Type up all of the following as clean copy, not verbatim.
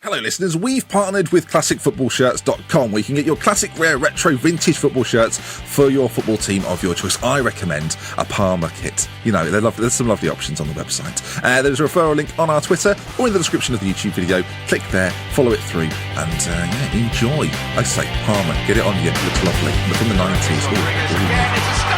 Hello listeners, we've partnered with ClassicFootballShirts.com where you can get your classic, rare, retro, vintage football shirts for your football team of your choice. I recommend a Parma kit. You know, there's some lovely options on the website. There's a referral link on our Twitter or in the description of the YouTube video. Click there, follow it through and enjoy. I say Parma, get it on you, it looks lovely. Look from the 90s. Ooh.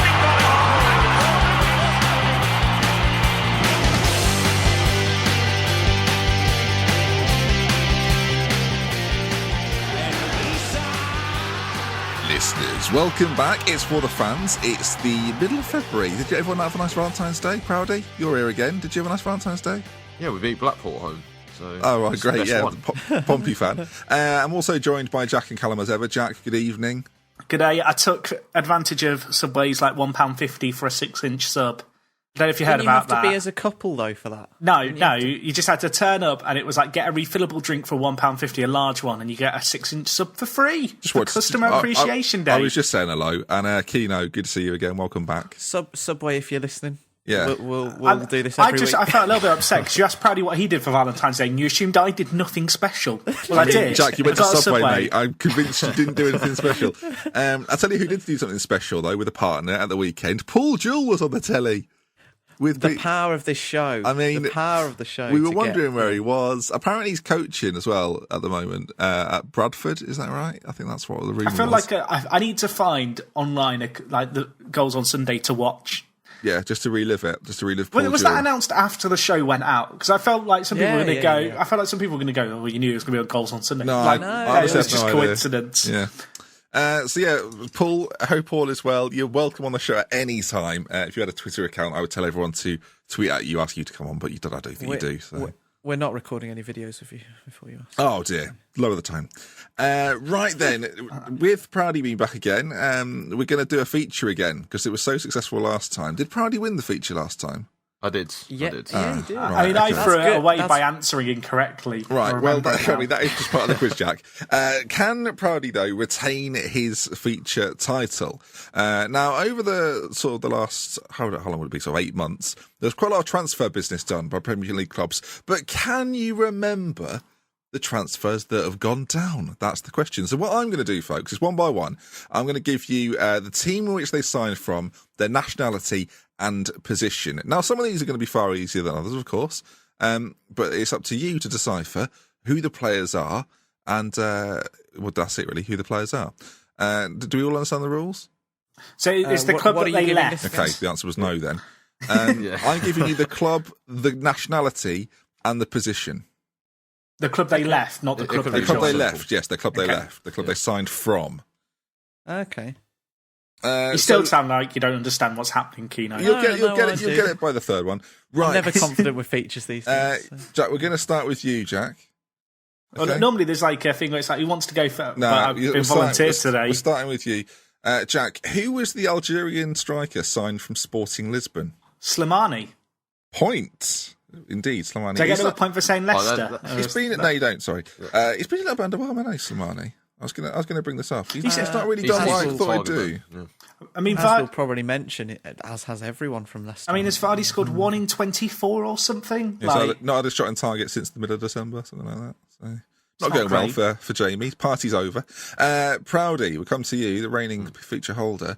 Listeners, welcome back. It's For The Fans. It's the middle of February. Did everyone have a nice Valentine's Day? Proudy, you're here again. Did you have a nice Valentine's Day? Yeah, we beat Blackpool at home. So oh, right, great. Yeah, Pompey fan. I'm also joined by Jack and Callum as ever. Jack, good evening. Good day. I took advantage of Subway's like £1.50 for a 6-inch sub. I don't know if you heard about that. You have to be as a couple, though, for that. No, you just had to turn up and it was like, get a refillable drink for £1.50, a large one, and you get a 6-inch sub for free. For Customer Appreciation Day. I was just saying hello. And Keno, good to see you again. Welcome back. Subway, if you're listening. Yeah. We'll do this every week. I felt a little bit upset because you asked Proudy what he did for Valentine's Day and you assumed I did nothing special. Well, I did. Jack, you went to Subway, mate. I'm convinced you didn't do anything special. I'll tell you who did do something special, though, with a partner at the weekend. Paul Jewell was on the telly. With the power of this show. I mean, the power of the show. We were wondering where he was. Apparently, he's coaching as well at the moment at Bradford. Is that right? I think that's what the rumour was. I feel like I need to find online like the goals on Sunday to watch. Yeah, just to relive it. Just to relive. Paul was Jewell. that announced after the show went out? Because I felt like some people were going to go. Yeah. I felt like some people were going to go. Oh, well, you knew it was going to be on goals on Sunday. No, it was just coincidence. Yeah. Paul, I hope all is well. You're welcome on the show at any time. If you had a Twitter account, I would tell everyone to tweet at you, ask you to come on, but I don't think you do. So. We're not recording any videos of you before you ask. Oh dear, lower the time. Right then, with Proudy being back again, we're going to do a feature again because it was so successful last time. Did Proudy win the feature last time? I did. Yeah, I did. Yeah, he did. I mean, I threw it away by answering incorrectly. Right, well, that is just part of the quiz, Jack. Can Proudy, though, retain his feature title? Now, over the last, how long would it be, 8 months, there's quite a lot of transfer business done by Premier League clubs. But can you remember the transfers that have gone down? That's the question. So what I'm going to do, folks, is one by one, I'm going to give you the team in which they signed from, their nationality and position. Now, some of these are going to be far easier than others, of course, but it's up to you to decipher who the players are and, that's it really, who the players are. Do we all understand the rules? So it's the club that they left. Okay, the answer was no then. I'm giving you the club, the nationality and the position. The club they left, not the club they joined. The club they left, yes, the club they left. The club they signed from. Okay. You still sound like you don't understand what's happening, Keno. You'll get it by the third one. Right. I'm never confident with features these days. Jack, we're going to start with you, Jack. Okay. Well, normally there's like a thing where it's like, who wants to go first? No, I've been volunteered today. We're starting with you. Jack, who was the Algerian striker signed from Sporting Lisbon? Slimani. Point. Indeed, Slimani. Do I get another point for saying Leicester? No, you don't, sorry. He's been a little bit underwhelming, Slimani. I was gonna bring this up. It's not really done what I thought I'd do. Yeah. I mean, we'll probably mention it, as has everyone from Leicester. I mean, has Vardy scored 1 in 24 or something? Not had a shot on target since the middle of December, something like that. So not going well for Jamie. Party's over. Proudy, we'll come to you, the reigning feature holder.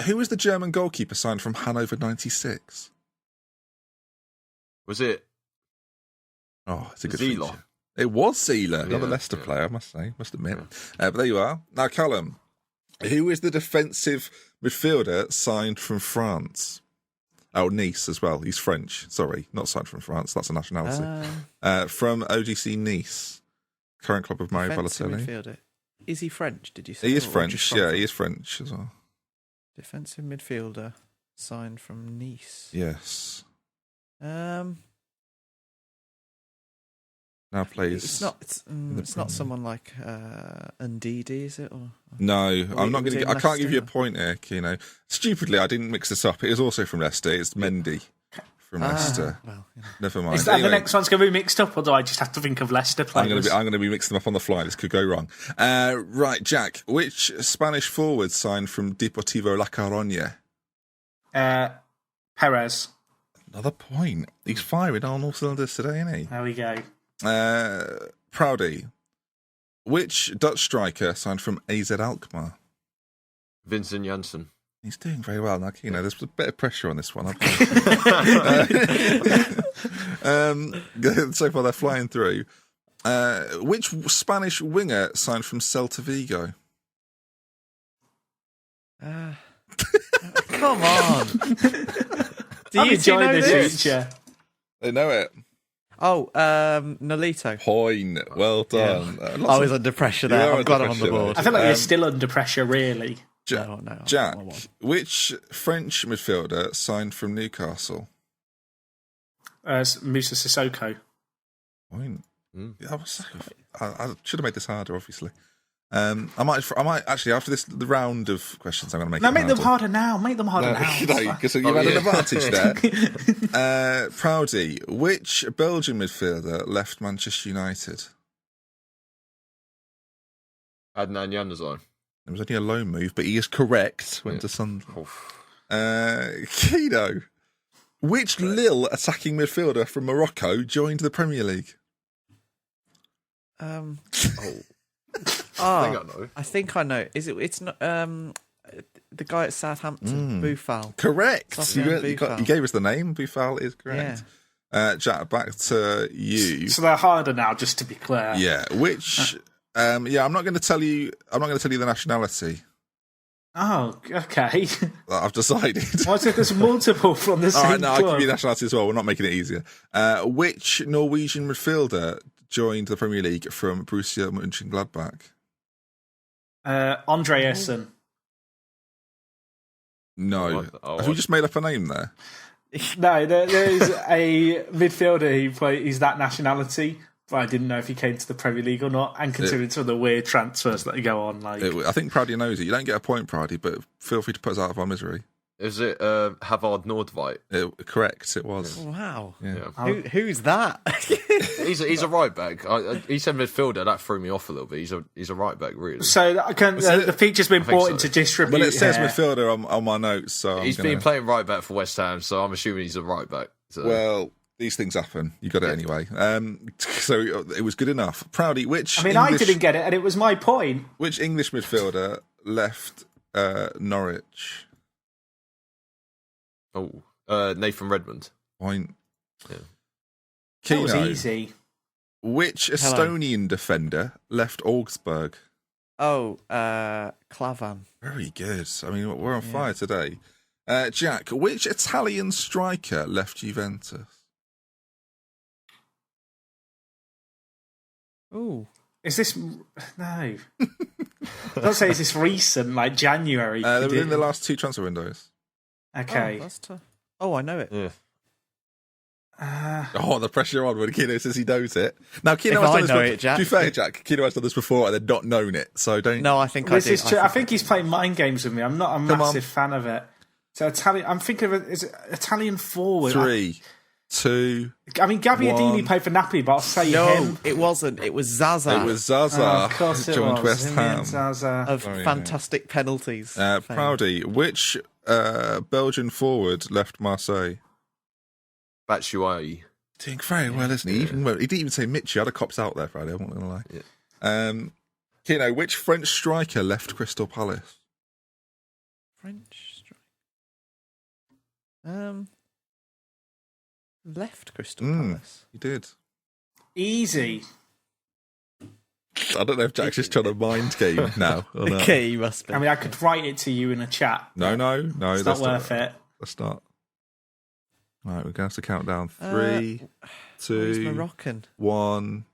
Who was the German goalkeeper signed from Hanover 96? Was it? Oh, it's a good feature. It was Sealer, another Leicester player, I must admit. But there you are. Now, Callum, who is the defensive midfielder signed from France? Oh, Nice as well. He's French. Sorry, not signed from France. That's a nationality. From OGC Nice, current club of Mario Balotelli. Midfielder. Is he French, did you say? He is French, yeah, he is French as well. Defensive midfielder signed from Nice. Yes. Now plays. It's not someone like Ndidi, is it? Or no, I'm not going to. I can't give you a point here. Stupidly, I didn't mix this up. It is also from Leicester. It's Mendy from Leicester. Well, Never mind. Is that the next one's going to be mixed up, or do I just have to think of Leicester players? I'm going to be mixing them up on the fly. This could go wrong. Right, Jack. Which Spanish forward signed from Deportivo La Coruña? Perez. Another point. He's firing on all cylinders today, isn't he? There we go. Proudy, which Dutch striker signed from AZ Alkmaar? Vincent Janssen. He's doing very well. Now, there's a bit of pressure on this one. So far, they're flying through. Which Spanish winger signed from Celta Vigo? Come on. Do I'm you two enjoying know this this? feature. They know it. Oh, Nolito. Point. Well done. I was under pressure there. I'm glad I'm on the board. I feel like you're still under pressure, really. No. Jack, which French midfielder signed from Newcastle? Musa Sissoko. Point. I should have made this harder, obviously. I might actually, after the round of questions, I'm going to make it make harder. them harder now. Make them harder now. Because you've had an advantage there. Proudy, which Belgian midfielder left Manchester United? Adnan Januzaj. It was only a loan move, but he is correct. Went to Sunderland. Kino, which Lille attacking midfielder from Morocco joined the Premier League? I think I know. I think I know. It's not the guy at Southampton, Boufal. Correct. Boufal. You gave us the name. Boufal is correct. Yeah. Jack, back to you. So they're harder now, just to be clear. Yeah. Which? I'm not going to tell you. I'm not going to tell you the nationality. Oh, okay. I've decided. Why there's multiple from the same All right, no, I'll club? give you nationality as well. We're not making it easier. Which Norwegian midfielder joined the Premier League from Borussia Mönchengladbach? Andreasen. No. Have we just made up a name there? No, there's a midfielder he's that nationality, but I didn't know if he came to the Premier League or not, and considering some of the weird transfers that go on. I think Proudy knows it. You don't get a point, Proudy, but feel free to put us out of our misery. Is it Havard Nordveit? Correct, it was. Wow. Yeah. Who's that? He's a right back. He said midfielder. That threw me off a little bit. He's a right back, really. So the feature's been brought into disrepute. Well, it says here. midfielder on my notes, so He's been playing right back for West Ham, so I'm assuming he's a right back. So. Well, these things happen. You got it anyway. So it was good enough. Proudy, which I didn't get it, and it was my point. Which English midfielder left Norwich? Nathan Redmond. Point. Yeah. That was Kino, easy. which Estonian defender left Augsburg? Klavan. Very good. I mean, we're on fire today. Jack, which Italian striker left Juventus? Ooh. Is this... No. Don't say is this recent, like January. They were in the last two transfer windows. Okay. Oh, that's tough. Oh, I know it. Yeah. The pressure on when Kino says he knows it. Now, Kino If has I done know this it, Jack. To be fair, Jack, Kino has done this before and then not known it, so don't... No, I think This I do. is true. I think he's playing mind games with me. I'm not a massive fan of it. So Italian... I'm thinking of it as Italian forward. 3, 2... Gabbiadini 1. played for Napoli, but I'll say No, him. it wasn't. It was Zaza It was Zaza. Of course it joined was. West Him and Ham. Zaza. of fantastic penalties. Proudy, which Belgian forward left Marseille? Batshuayi. Doing very well, isn't he? He didn't even say Mitchie. I had a cops out there Friday, I'm not going to lie. Yeah. Kino, which French striker left Crystal Palace? French strike. Left Crystal Palace. He did. Easy. I don't know if Jack's just trying to mind game now or not. Okay, you must be. I could write it to you in a chat. No. It's that's not worth it. Let's not. Right, we're going to have to count down. 3, He's 2, Moroccan. 1.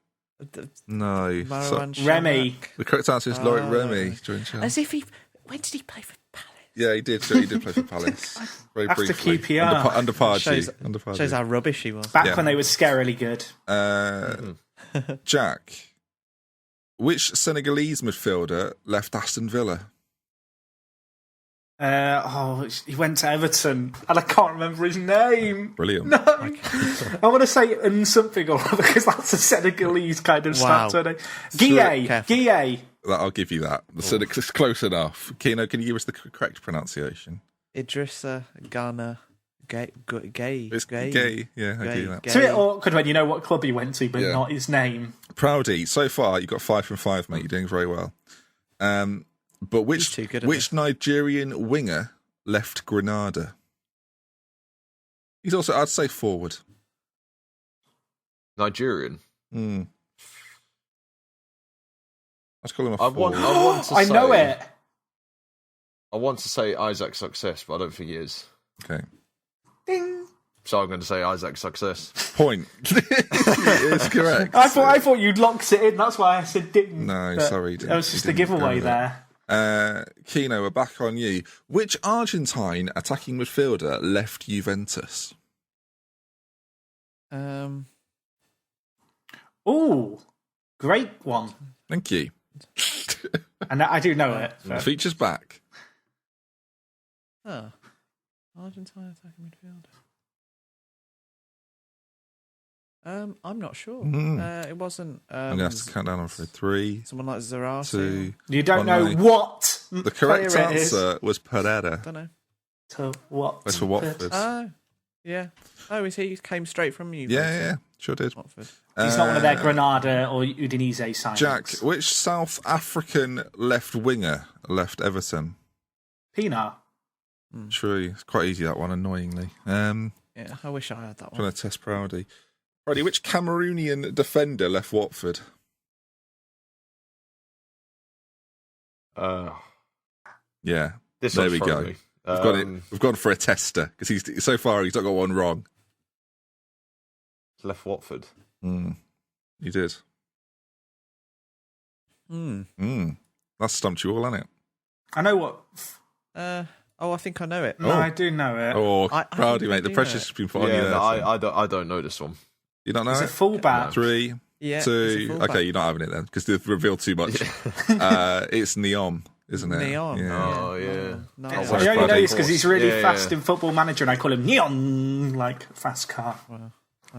No. Marwan Remy. Shamak. The correct answer is Loic Remy. Joined Chelsea. As if he... When did he play for Palace? Yeah, he did. He did play for Palace. Very After briefly. QPR. Under Pardew. Shows how rubbish he was. Back when they were scarily good. Jack, which Senegalese midfielder left Aston Villa? He went to Everton, and I can't remember his name. Brilliant. No, I want to say something or other because that's a Senegalese kind of Wow. start. Guille. I'll give you that. It's close enough. Kino, can you give us the correct pronunciation? Idrissa Gana Gay. It's gay. Yeah, I give you that. It's a bit awkward when you know what club he went to, but not his name. Proudy, so far you got 5 from 5, mate. You're doing very well. But He's too good at which Nigerian winger left Granada? He's also, I'd say, forward. Nigerian. Let's call him a I forward. want to I say, know it. I want to say Isaac Success, but I don't think he is. Okay. Ding. So I'm going to say Isaac Success. Point. It's correct. I thought you'd locked it in. That's why I said ding. No, But sorry. That was just you a didn't go giveaway with it. there. Kino, we're back on you. Which Argentine attacking midfielder left Juventus? Ooh, great one. Thank you. And I do know it. The feature's back. Oh. Argentine attacking midfielder. I'm not sure. It wasn't. I'm going to have to count down on for 3, Someone like Zarate. 2. You don't Well, know no. what The correct player it is. answer was Pereira. Don't know. To what? That's for Watford. Oh, yeah. Oh, he came straight from you. Yeah, sure did. Watford. He's not one of their Granada or Udinese signings. Jack, which South African left winger left Everton? Pina. True. It's quite easy, that one, annoyingly. Yeah, I wish I had that one. Trying to test Proudy. Proudy, which Cameroonian defender left Watford? Yeah. This There one's we thrown go. me. We've got it. We've gone for a tester because he's so far he's not got one wrong. Left Watford. You did. That's stumped you all, hasn't it? I know what. I think I know it. No, I do know it. Oh, I Proudy, think I mate. The do pressure's been put on you Yeah, there. no, so. I don't know this one. You don't know It's a it? fullback. 3, Yeah, it's 2. a fullback. Okay, you're not having it then because they've revealed too much. It's Neom, isn't it? Neon. Yeah. Oh, yeah. No, I Sorry, only know Proudy. this because he's really Yeah, fast yeah. in Football Manager, and I call him Neon, like fast car. I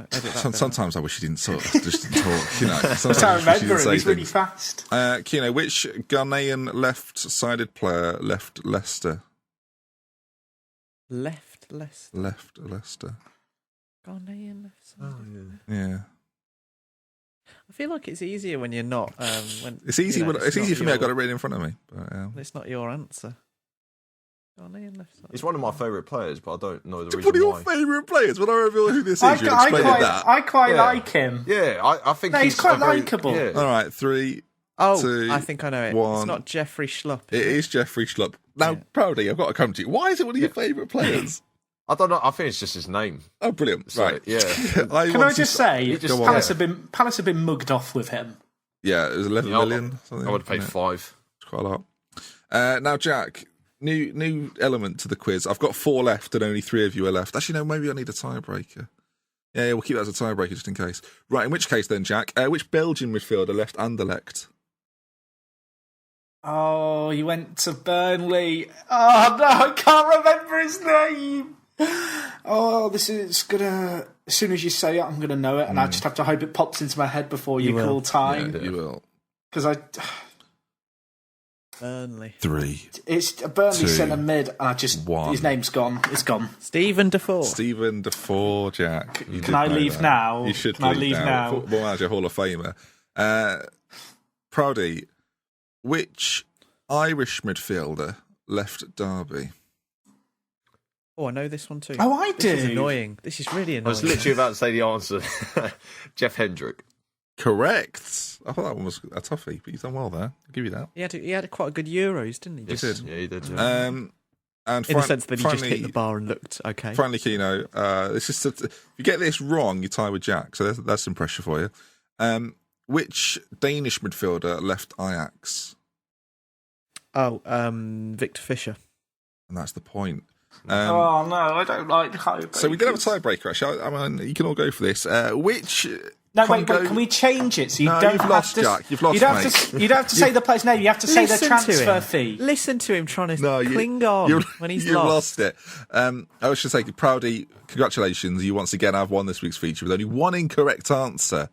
edit that bit. Sometimes I wish he didn't talk. Just didn't talk. You know. Sometimes I I wish he remember didn't him. say He's really things. fast. Kino, which Ghanaian left-sided player left Leicester? Left Leicester. Left Leicester. Ghanaian left side. Yeah. I feel like it's easier when you're not. When It's easy. you know, It's easy not for me. I your- got it written in front of me. But, It's not your answer. Ghanaian left side. He's one of my favourite players, but I don't know the one of reason your why. favourite players. When I reveal who this is, you explain that. I quite Yeah. like him. Yeah, I think No, he's quite a very- likeable. Yeah. All right, 3. Oh, 2, I think I know it. 1. It's not Jeffrey Schlupp. It is Jeffrey Schlupp. Now, Yeah. Proudy, I've got to come to you. Why is it one of your favourite players? I don't know. I think it's just his name. Oh, brilliant! So, Right, yeah. Can I want just to- say, just- Palace yeah. have been mugged off with him. Yeah, it was 11 Yeah, million. Something, I would have paid wasn't it? 5. It's quite a lot. Now, Jack, new element to the quiz. I've got 4 left, and only 3 of you are left. Actually, no, maybe I need a tiebreaker. Yeah, we'll keep that as a tiebreaker just in case. Right, in which case then, Jack, which Belgian midfielder left Anderlecht? Oh, he went to Burnley. Oh no, I can't remember his name. Oh, this is gonna. As soon as you say it, I'm gonna know it, and I just have to hope it pops into my head before you will. call time. Yeah, you will. Because Burnley. 3. it's a Burnley 2, centre mid, and I just 1. his name's gone. It's gone. Stephen Defoe. Stephen Defoe, Jack. You Can did I know leave that. now? You should Can I leave now? Football Manager Hall of Famer. Proudy, which Irish midfielder left Derby? Oh, I know this one too. Oh, I This do. is annoying. This is really I annoying. was literally about to say the answer. Jeff Hendrick. Correct. I thought that one was a toughie, but you've done well there. I'll give you that. He had quite a good Euros, didn't he? Yes, did. Yeah, he did. Yeah. And In the sense that he just hit the bar and looked okay. Finally, Kino, it's just if you get this wrong, you tie with Jack. So that's some pressure for you. Which Danish midfielder left Ajax? Oh, Victor Fisher. And that's the point. Oh no, I don't like tiebreakers. So we did have a tiebreaker, actually. I mean, you can all go for this. Which No, wait, Congo- can we change it so you No, don't you've have lost, to? Jack. You've lost, you don't mate. have to. You don't have to say the player's name. You have to say the Listen to transfer him. fee. Listen to him trying to No, cling on when he's you've lost. lost it. I was just saying, Proudy, congratulations. You once again have won this week's feature with only one incorrect answer.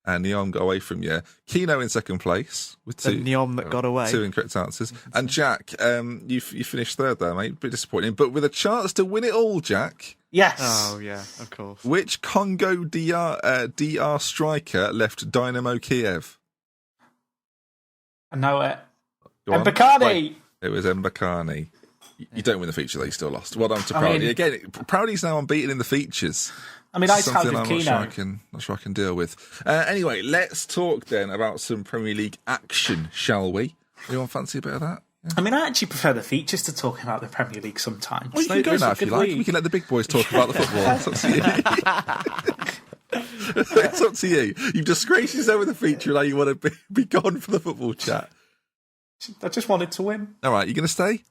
and Neom got away from you. Keno in second place with The two. Neom that got away. Two incorrect answers. And Jack, you finished third there, mate. A bit disappointing. But with a chance to win it all, Jack. Yes. Oh, yeah, of course. Which Congo DR striker left Dynamo Kiev? I know it. Go on. Mbakani. It was Mbakani. You don't win the feature, though. You still lost. Well done to I Proudy. mean- Again, Proudy's now unbeaten in the features. I mean, I tied Something with I'm not Keno. sure I can deal with. Anyway, let's talk then about some Premier League action, shall we? Anyone fancy a bit of that? I mean, I actually prefer the features to talking about the Premier League sometimes. Well, you can go There's now a if you good like. league. We can let the big boys talk about the football. It's up to you. It's up to you. You've disgraced yourself with the feature and now you want to be gone for the football chat. I just wanted to win. All right, you going to stay?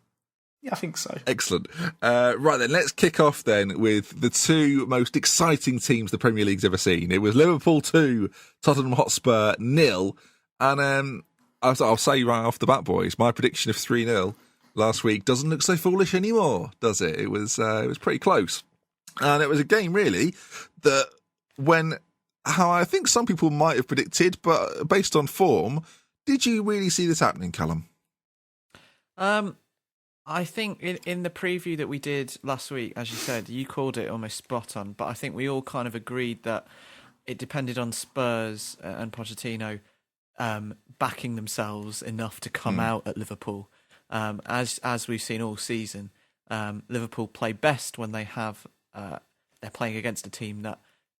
Yeah, I think so. Excellent. Right then, let's kick off then with the two most exciting teams the Premier League's ever seen. It was Liverpool 2, Tottenham Hotspur 0. And I'll say right off the bat, boys, my prediction of 3-0 last week doesn't look so foolish anymore, does it? It was pretty close. And it was a game, really, that how I think some people might have predicted, but based on form, did you really see this happening, Callum? I think in the preview that we did last week, as you said, you called it almost spot on, but I think we all kind of agreed that it depended on Spurs and Pochettino backing themselves enough to come out at Liverpool. As we've seen all season, Liverpool play best when they have they're playing against a team that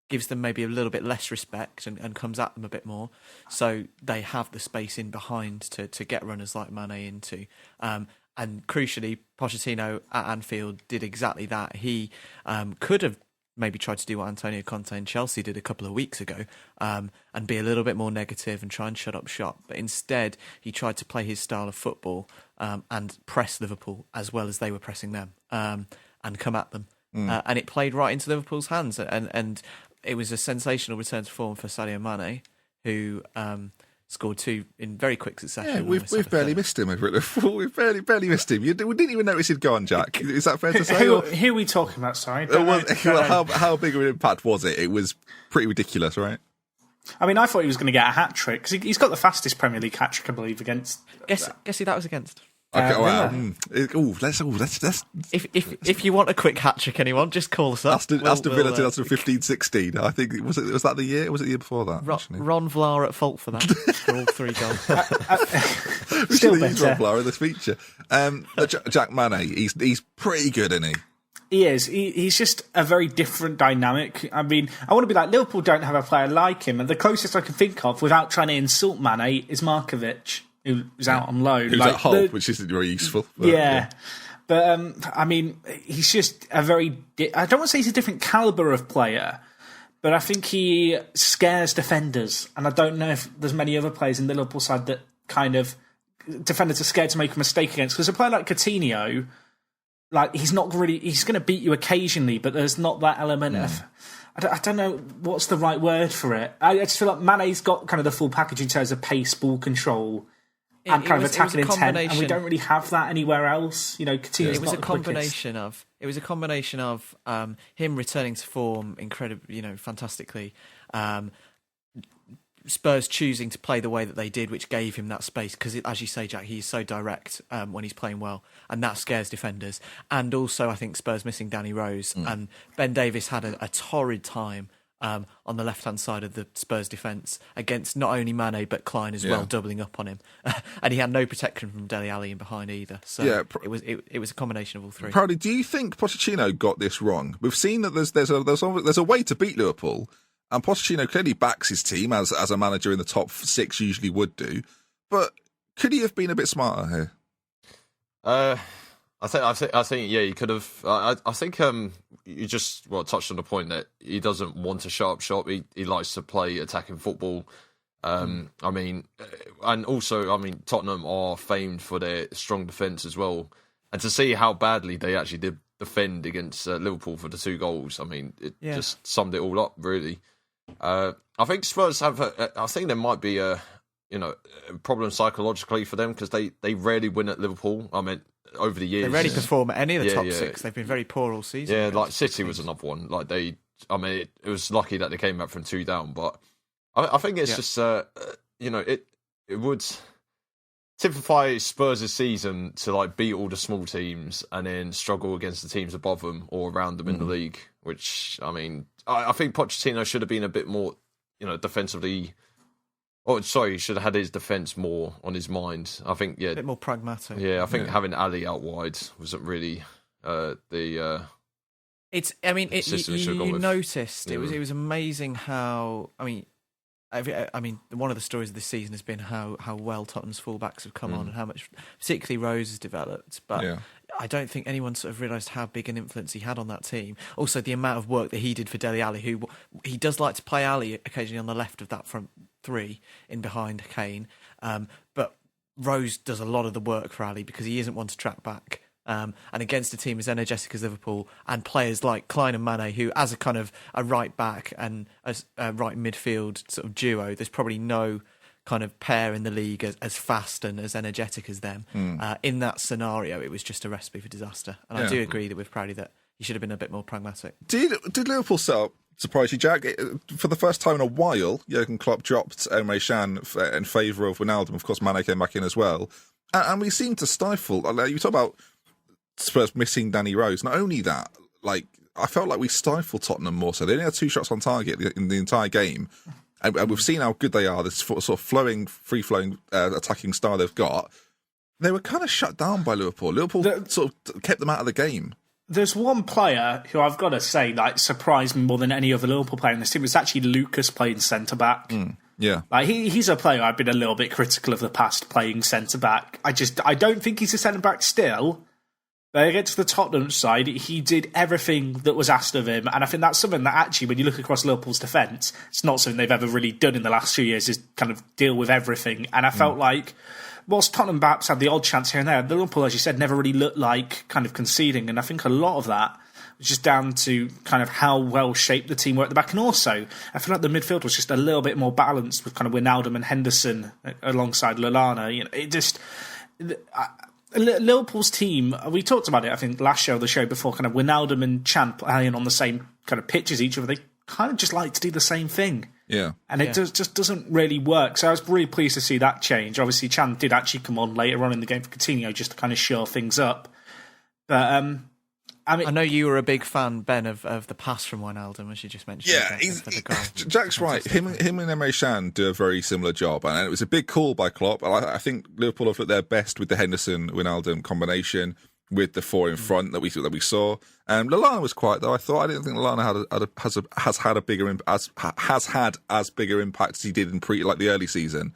gives them maybe a little bit less respect and comes at them a bit more. So they have the space in behind to get runners like Mane into. And crucially, Pochettino at Anfield did exactly that. He could have maybe tried to do what Antonio Conte and Chelsea did a couple of weeks ago and be a little bit more negative and try and shut up shop. But instead, he tried to play his style of football and press Liverpool as well as they were pressing them and come at them. And it played right into Liverpool's hands. And it was a sensational return to form for Sadio Mane, who scored two in very quick succession. Yeah, we've barely missed him over at Liverpool. We've barely missed him. We didn't even notice he'd gone, Jack. Is that fair to say? Who are we talking about? Sorry. How big of an impact was it? It was pretty ridiculous, right? I mean, I thought he was going to get a hat trick because he's got the fastest Premier League hat trick, I believe, against. Guess who that was against? Okay, wow. Villa. Let's. If you want a quick hat trick, anyone, just call us up. Aston Villa 2015-16. I think was that the year? Or was it the year before that? Ron Vlaar at fault for that for all three goals. We Still should have used better. Ron Vlaar in this feature. Jack Mane, he's pretty good, isn't he? He is. He's just a very different dynamic. I mean, I want to be like, Liverpool don't have a player like him, and the closest I can think of, without trying to insult Mane, is Markovic, who's out on loan. Who's at Hull, which isn't very useful. But, yeah. But, I mean, he's just a very... I don't want to say he's a different calibre of player, but I think he scares defenders. And I don't know if there's many other players in the Liverpool side that kind of... Defenders are scared to make a mistake against. Because a player like Coutinho, like, he's not really... He's going to beat you occasionally, but there's not that element of... I don't know what's the right word for it. I just feel like Mane's got kind of the full package in terms of pace, ball control... and kind of attacking intent, and we don't really have that anywhere else. You know, Coutinho's It was not a the combination of him returning to form incredibly, fantastically. Spurs choosing to play the way that they did, which gave him that space because, as you say, Jack, he's so direct when he's playing well, and that scares defenders. And also, I think Spurs missing Danny Rose and Ben Davies had a torrid time. On the left-hand side of the Spurs defence against not only Mane but Klein as well, doubling up on him, and he had no protection from Dele Alli in behind either. So it was a combination of all three. Proudy, do you think Pochettino got this wrong? We've seen that there's a way to beat Liverpool, and Pochettino clearly backs his team as a manager in the top six usually would do. But could he have been a bit smarter here? I think, yeah, he could have. I think you just touched on the point that he doesn't want to shut up shop. He likes to play attacking football. I mean, and also, I mean, Tottenham are famed for their strong defence as well. And to see how badly they actually did defend against Liverpool for the 2 goals, I mean, it just summed it all up, really. I think Spurs have. I think there might be a problem psychologically for them because they rarely win at Liverpool. I mean, over the years, they rarely perform at any of the top 6. Yeah. They've been very poor all season. Yeah, like City was another one. Like it was lucky that they came back from 2 down, but I think it's just it would typify Spurs' season to like beat all the small teams and then struggle against the teams above them or around them in the league. Which I mean, I think Pochettino should have been a bit more, defensively. Oh, sorry, he should have had his defence more on his mind. I think, a bit more pragmatic. Yeah, I think having Ali out wide wasn't really the. It's. I mean, you noticed Yeah. it was amazing how. I mean, one of the stories of this season has been how well Tottenham's fullbacks have come on and how much, particularly Rose, has developed. But I don't think anyone sort of realised how big an influence he had on that team. Also, the amount of work that he did for Dele Alli, who he does like to play Ali occasionally on the left of that front three in behind Kane. But Rose does a lot of the work for Ali because he isn't one to track back. And against a team as energetic as Liverpool and players like Klein and Mane, who as a kind of a right back and as a right midfield sort of duo, there's probably no kind of pair in the league as fast and as energetic as them. In that scenario, it was just a recipe for disaster. And I do agree that with Proudy that he should have been a bit more pragmatic. Did Liverpool set up, surprise you, Jack? For the first time in a while, Jurgen Klopp dropped Emre Can in favour of Wijnaldum. Of course, Mane came back in as well. And we seemed to stifle. You talk about Spurs missing Danny Rose. Not only that, I felt like we stifled Tottenham more so. They only had 2 shots on target in the entire game. And we've seen how good they are, this sort of free-flowing attacking style they've got. They were kind of shut down by Liverpool. Liverpool sort of kept them out of the game. There's one player who I've got to say surprised me more than any other Liverpool player in this team. It's actually Lucas playing centre-back. Yeah. He's a player I've been a little bit critical of the past playing centre-back. I don't think he's a centre-back still. But against the Tottenham side, he did everything that was asked of him. And I think that's something that actually, when you look across Liverpool's defence, it's not something they've ever really done in the last few years, is kind of deal with everything. And I felt like, whilst Tottenham perhaps had the odd chance here and there, Liverpool, as you said, never really looked like kind of conceding. And I think a lot of that was just down to kind of how well shaped the team were at the back. And also, I feel like the midfield was just a little bit more balanced with kind of Wijnaldum and Henderson alongside Lallana. It just... Liverpool's team, we talked about it, I think, last show, the show before, kind of Wijnaldum and Can playing on the same kind of pitch as each other. They kind of just like to do the same thing. Yeah. And it just doesn't really work. So I was really pleased to see that change. Obviously, Can did actually come on later on in the game for Coutinho just to kind of shore things up. But, I know you were a big fan, Ben, of the pass from Wijnaldum, as you just mentioned. Yeah, Jack's right. Him and Emre Can do a very similar job, and it was a big call by Klopp. I think Liverpool have looked their best with the Henderson-Wijnaldum combination, with the 4 in front that we saw. Lallana was quiet though. I didn't think Lallana has had as bigger impact as he did in the early season.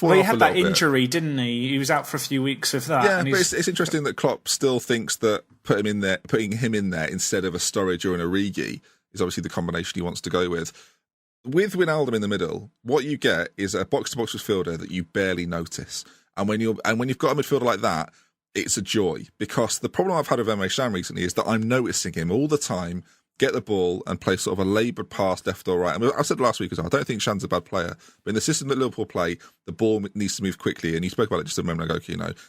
Well, he had that injury, didn't he? He was out for a few weeks of that. Yeah, but it's interesting that Klopp still thinks that putting him in there instead of a Sturridge or an Origi is obviously the combination he wants to go with. With Wijnaldum in the middle, what you get is a box-to-box midfielder that you barely notice. And when you've got a midfielder like that, it's a joy. Because the problem I've had with Emre Can recently is that I'm noticing him all the time get the ball and play sort of a laboured pass left or right. I mean, I said last week as well, I don't think Shan's a bad player, but in the system that Liverpool play, the ball needs to move quickly, and you spoke about it just a moment ago,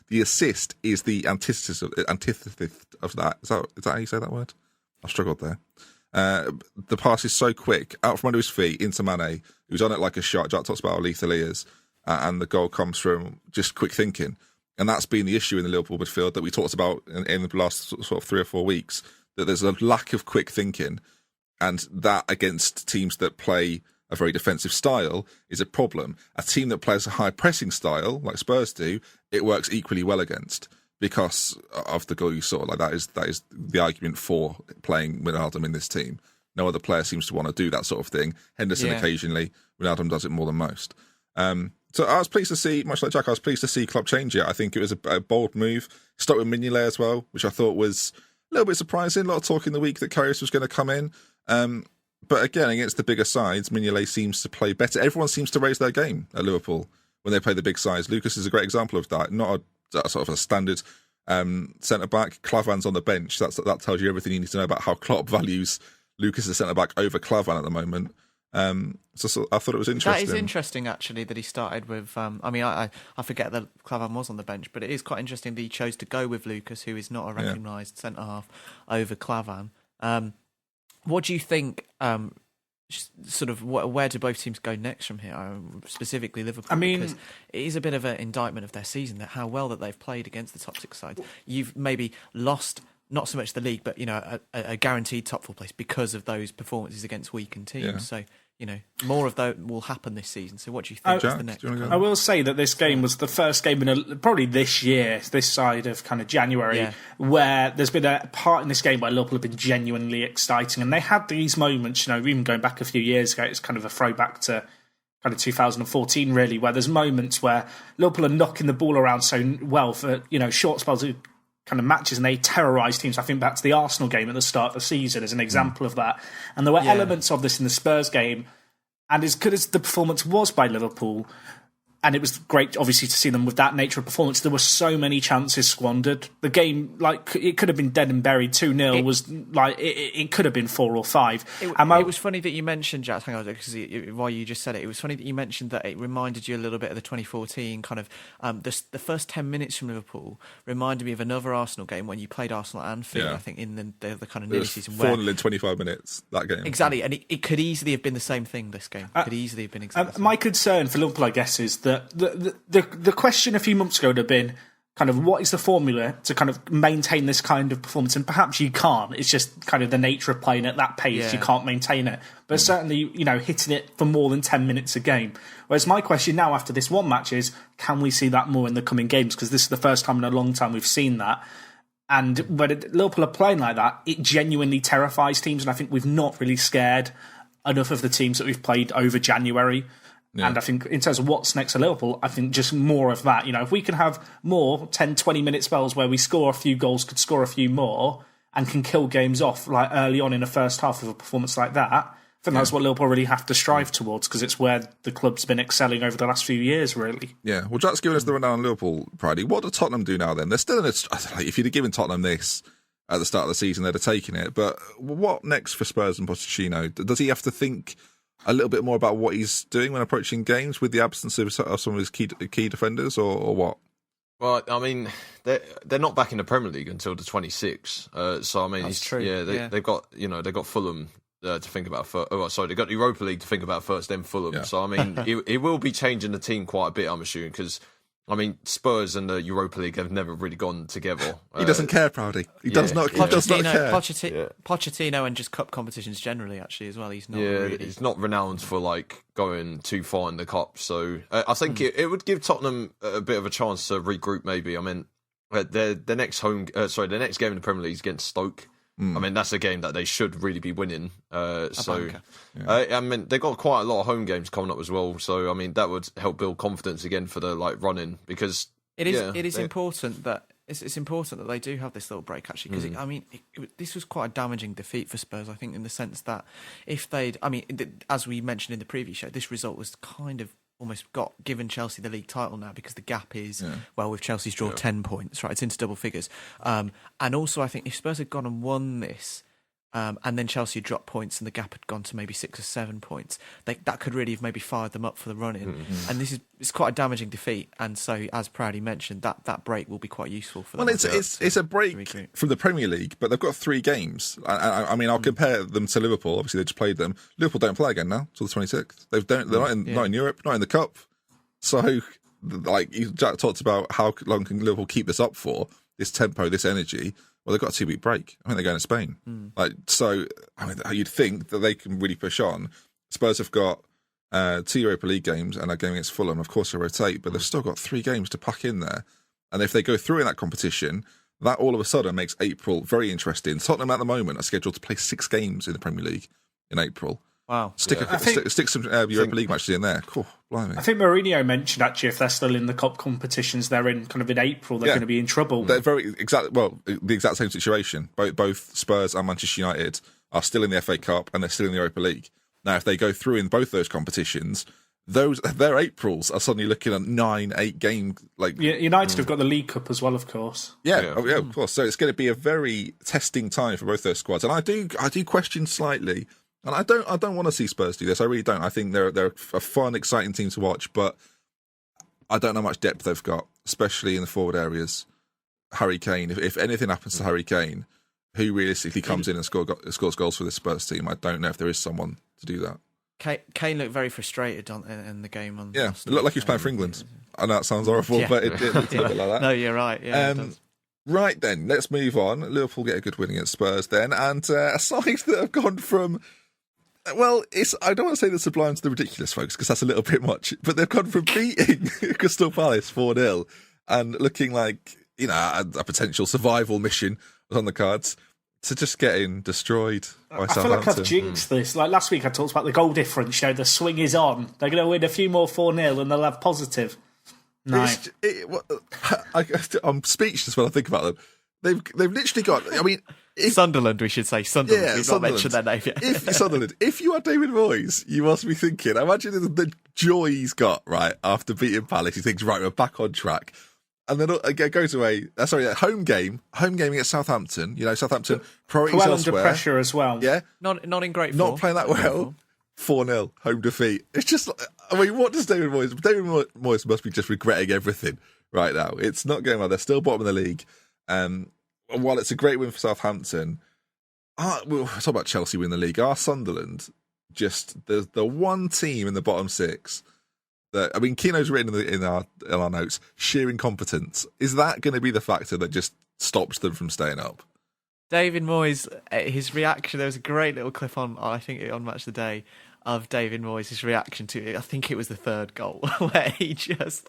the assist is the antithesis of that. Is that how you say that word? I've struggled there. The pass is so quick, out from under his feet, into Mane, who's on it like a shot. Jack talks about how lethal he is, and the goal comes from just quick thinking. And that's been the issue in the Liverpool midfield that we talked about in the last sort of 3 or 4 weeks, that there's a lack of quick thinking, and that against teams that play a very defensive style is a problem. A team that plays a high pressing style, like Spurs do, it works equally well against because of the goal you saw. That is the argument for playing Wijnaldum in this team. No other player seems to want to do that sort of thing. Henderson occasionally, Wijnaldum does it more than most. So I was pleased to see, much like Jack, I was pleased to see Klopp change it. I think it was a bold move. Start with Mignolet as well, which I thought was a little bit surprising. A lot of talk in the week that Karius was going to come in. But again, against the bigger sides, Mignolet seems to play better. Everyone seems to raise their game at Liverpool when they play the big sides. Lucas is a great example of that. Not a sort of a standard centre-back. Klavan's on the bench. That tells you everything you need to know about how Klopp values Lucas as centre-back over Klavan at the moment. So I thought it was interesting. That is interesting, actually, that he started with... I forget that Klavan was on the bench, but it is quite interesting that he chose to go with Lucas, who is not a recognised centre-half, over Klavan. What do you think sort of where do both teams go next from here? Specifically Liverpool. I mean, because it is a bit of an indictment of their season, that how well that they've played against the top 6 sides. You've maybe lost not so much the league, but a guaranteed top 4 place because of those performances against weakened teams. Yeah. So more of that will happen this season. So what do you think is the next? I will say that this game was the first game in probably this year, this side of kind of January, where there's been a part in this game where Liverpool have been genuinely exciting, and they had these moments. Even going back a few years ago, it's kind of a throwback to kind of 2014, really, where there's moments where Liverpool are knocking the ball around so well for short spells of kind of matches, and they terrorise teams. I think back to the Arsenal game at the start of the season as an example of that. And there were elements of this in the Spurs game. And as good as the performance was by Liverpool, and it was great, obviously, to see them with that nature of performance, there were so many chances squandered. The game, it could have been dead and buried. 2-0 was it could have been 4 or 5. It was funny that you mentioned, Jack, hang on, because while you just said it, it was funny that you mentioned that it reminded you a little bit of the 2014 kind of the first 10 minutes from Liverpool reminded me of another Arsenal game when you played Arsenal at Anfield, I think, in the kind of nearly season. 4-0 in 25 minutes, that game. Exactly, and it could easily have been the same thing, this game. It could easily have been exactly the same. My concern for Liverpool, I guess, is that the question a few months ago would have been kind of what is the formula to kind of maintain this kind of performance, and perhaps you can't. It's just kind of the nature of playing at that pace. You can't maintain it, but certainly hitting it for more than 10 minutes a game. Whereas my question now after this one match is, can we see that more in the coming games? Because this is the first time in a long time we've seen that. And when Liverpool are playing like that, it genuinely terrifies teams, and I think we've not really scared enough of the teams that we've played over January. Yeah. And I think in terms of what's next for Liverpool, I think just more of that. If we can have more 10, 20-minute spells where we score a few goals, could score a few more, and can kill games off like early on in the first half of a performance like that, I think that's what Liverpool really have to strive towards, because it's where the club's been excelling over the last few years, really. Yeah. Well, Jack's given us the rundown on Liverpool, Pridey. What do Tottenham do now then? They're still in a... If you'd have given Tottenham this at the start of the season, they'd have taken it. But what next for Spurs and Pochettino? Does he have to think a little bit more about what he's doing when approaching games with the absence of some of his key defenders, or what? Well, I mean, they're not back in the Premier League until the 26th. So I mean, that's true. They've got they've got Fulham to think about first. Oh, sorry, they've got the Europa League to think about first, then Fulham. Yeah. So I mean, it will be changing the team quite a bit, I'm assuming, because I mean, Spurs and the Europa League have never really gone together. He doesn't care, Proudy. He does not care. Pochettino and just cup competitions generally, actually, as well. He's not really... He's not renowned for going too far in the cup. So I think it would give Tottenham a bit of a chance to regroup. Maybe. I mean, the next game in the Premier League is against Stoke. I mean, that's a game that they should really be winning. I mean, they've got quite a lot of home games coming up as well. So, I mean, that would help build confidence again for the running, because it is important that it's important that they do have this little break, actually, because this was quite a damaging defeat for Spurs, I think, in the sense that if they'd, as we mentioned in the previous show, this result was kind of almost given Chelsea the league title now, because the gap is, with Chelsea's draw 10 points, right? It's into double figures. And also, I think if Spurs had gone and won this, and then Chelsea had dropped points and the gap had gone to maybe 6 or 7 points, that could really have maybe fired them up for the run-in. And it's quite a damaging defeat. And so, as Proudy mentioned, that break will be quite useful for them. Well, it's a break from the Premier League, but they've got 3 games. I mean, I'll compare them to Liverpool. Obviously, they just played them. Liverpool don't play again now till the 26th. They're not in Europe, not in the Cup. So, Jack talked about how long can Liverpool keep this up for, this tempo, this energy. Well, they've got a 2-week break. I think they're going to Spain. So, I mean, you'd think that they can really push on. Spurs have got 2 Europa League games and a game against Fulham. Of course, they rotate, but they've still got 3 games to pack in there. And if they go through in that competition, that all of a sudden makes April very interesting. Tottenham at the moment are scheduled to play 6 games in the Premier League in April. Wow. Stick some Europa League matches in there. Cool. Blimey. I think Mourinho mentioned, actually, if they're still in the cup competitions, they're in kind of in April, they're going to be in trouble. They're the exact same situation. Both Spurs and Manchester United are still in the FA Cup and they're still in the Europa League. Now, if they go through in both those competitions, their Aprils are suddenly looking at 9-8 game. United have got the League Cup as well, of course. Of course. So it's going to be a very testing time for both those squads. And I do question slightly. And I don't want to see Spurs do this. I really don't. I think they're a fun, exciting team to watch, but I don't know how much depth they've got, especially in the forward areas. Harry Kane. If anything happens to Harry Kane, who realistically comes in and scores goals for this Spurs team. I don't know if there is someone to do that. Kane looked very frustrated in the game. It looked like he was playing for England. I know that sounds horrible, but it looked a bit like that. No, you're right. Yeah, it does. Right then, let's move on. Liverpool get a good win against Spurs then, and a side that have gone from, well, I don't want to say the sublime to the ridiculous, folks, because that's a little bit much, but they've gone from beating Crystal Palace 4-0 and looking like, a potential survival mission was on the cards to just getting destroyed by Southampton. I feel like I've jinxed this. Like last week I talked about the goal difference, the swing is on. They're going to win a few more 4-0 and they'll have positive. No. I'm speechless when I think about them. They've literally got. Sunderland, we should say Sunderland. Yeah, We've Sunderland. not mentioned their name yet. Sunderland. If you are David Moyes, you must be thinking. Imagine the joy he's got right after beating Palace. He thinks, right, we're back on track, and then goes away. Home game against Southampton. Southampton priorities well elsewhere. Under pressure as well. Yeah, not in great form. Not playing that well. 4-0 home defeat. It's just, what does David Moyes? David Moyes must be just regretting everything right now. It's not going well. They're still bottom of the league. While it's a great win for Southampton, we'll talk about Chelsea win the league. Our Sunderland, just the one team in the bottom six that, Keno's written in our notes, sheer incompetence. Is that going to be the factor that just stops them from staying up? David Moyes, his reaction, there was a great little clip on Match of the Day of David Moyes' reaction to it. I think it was the third goal where he just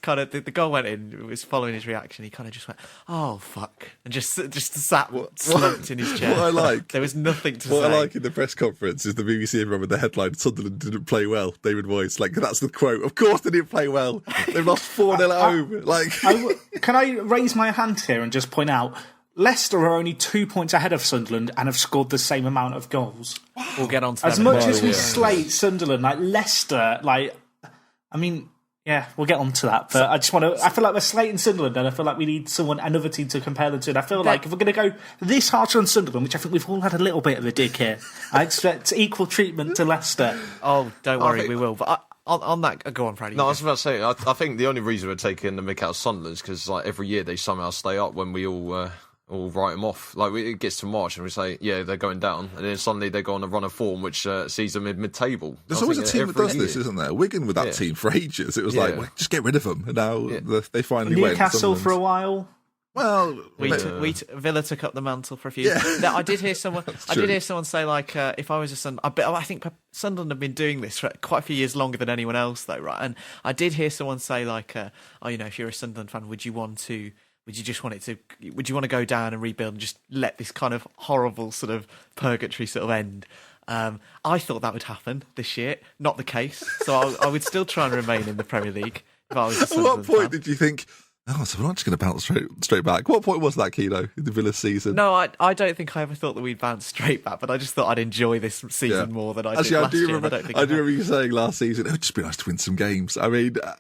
kind of, the goal went in, it was following his reaction, he kind of just went, oh fuck, and just sat slumped in his chair. What I like, there was nothing to say. What I like in the press conference is the BBC everyone with the headline, Sunderland didn't play well, David Moyes. That's the quote. Of course they didn't play well. They've lost 4-0 at home. Can I raise my hand here and just point out, Leicester are only 2 points ahead of Sunderland and have scored the same amount of goals. We'll get on to that. As much as we slate Sunderland, Leicester, we'll get on to that. But I feel like we're slating Sunderland and I feel like we need another team to compare them to. And I feel like if we're going to go this harsh on Sunderland, which I think we've all had a little bit of a dig here, I expect equal treatment to Leicester. Oh, don't worry, we will. But on that, go on, Freddie. No, I was about to say, I think the only reason we're taking the mick out of Sunderland is because every year they somehow stay up when we all write them off. It gets to March and we say, yeah, they're going down, and then suddenly they go on a run of form which sees them in mid-table. There's always a team that does this, isn't there? Wigan with that team for ages. It was just get rid of them, and now they finally went. Newcastle for a while. Well, Villa took up the mantle for a few. Now, I did hear someone. Say if I was a Sunderland, I think Sunderland have been doing this for quite a few years longer than anyone else, though, right? And I did hear someone say if you're a Sunderland fan, would you want to go down and rebuild and just let this kind of horrible sort of purgatory sort of end? I thought that would happen this year. Not the case. So I would still try and remain in the Premier League if I was a Sunderland At what point fan. did you think, so we're not just going to bounce straight back? What point was that, Keno, in the Villa season? No, I don't think I ever thought that we'd bounce straight back, but I just thought I'd enjoy this season more than I did last year. I do remember you saying last season, it would just be nice to win some games.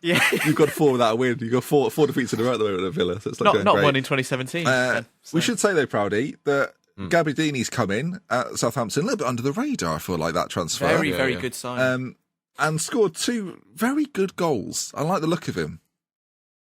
You've got 4 without a win. You've got four defeats in a row at the moment at Villa. So it's not great. One in 2017. We should say, though, Proudy, that Gabbiadini's come in at Southampton, a little bit under the radar, I feel like, that transfer. Very good sign. And scored 2 very good goals. I like the look of him.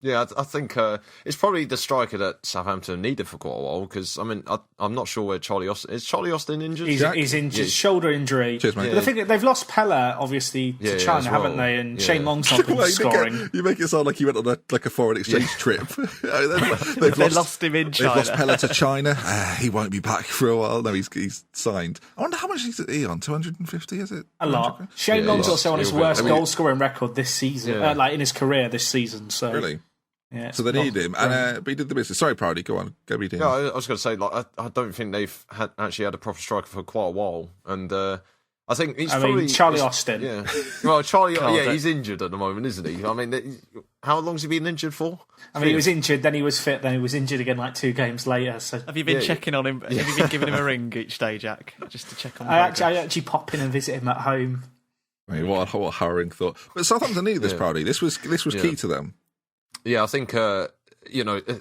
Yeah, I think it's probably the striker that Southampton needed for quite a while, because, I'm not sure where Charlie Austin... Is Charlie Austin injured? He's injured, shoulder injury. Cheers, mate. But I think they've lost Pella, obviously, to China, haven't they? And Shane Long's not been scoring. You make it sound like he went on a foreign exchange trip. They lost him in China. They've lost Pella to China. He won't be back for a while. No, he's signed. I wonder how much is he on? 250, is it? A lot. Shane Long's also on his worst goal-scoring record this season, in his career this season. So. Really? Yeah, so they need him, but he did the business. Sorry, Proudy, go on, go be. Yeah, I was going to say, I don't think they've actually had a proper striker for quite a while, and I think he's probably Charlie Austin. Yeah, well, Charlie, he's injured at the moment, isn't he? How long's he been injured for? He was injured, then he was fit, then he was injured again 2 games later. So have you been checking on him? Have you been giving him a ring each day, Jack, just to check on? I actually pop in and visit him at home. What a harrowing thought! But Southampton needed this, Proudy. This was key to them. Yeah, I think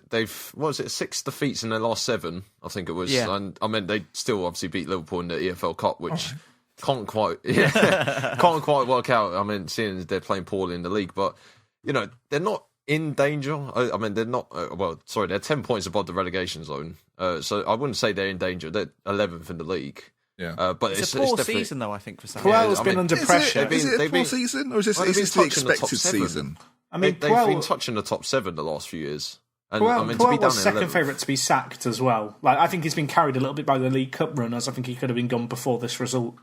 they've 6 defeats in their last 7. I think it was, and they still obviously beat Liverpool in the EFL Cup, which can't quite work out. Seeing as they're playing poorly in the league, but they're not in danger. I mean, they're not. They're 10 points above the relegation zone. So I wouldn't say they're in danger. They're 11th in the league. Yeah, but it's a poor season though. I think for Southampton. Puel's been under pressure. Is it a poor season, or is this the expected season? I mean, they've been touching the top 7 the last few years. And Puel was second favourite to be sacked as well. Like, I think he's been carried a little bit by the League Cup runners. I think he could have been gone before this result.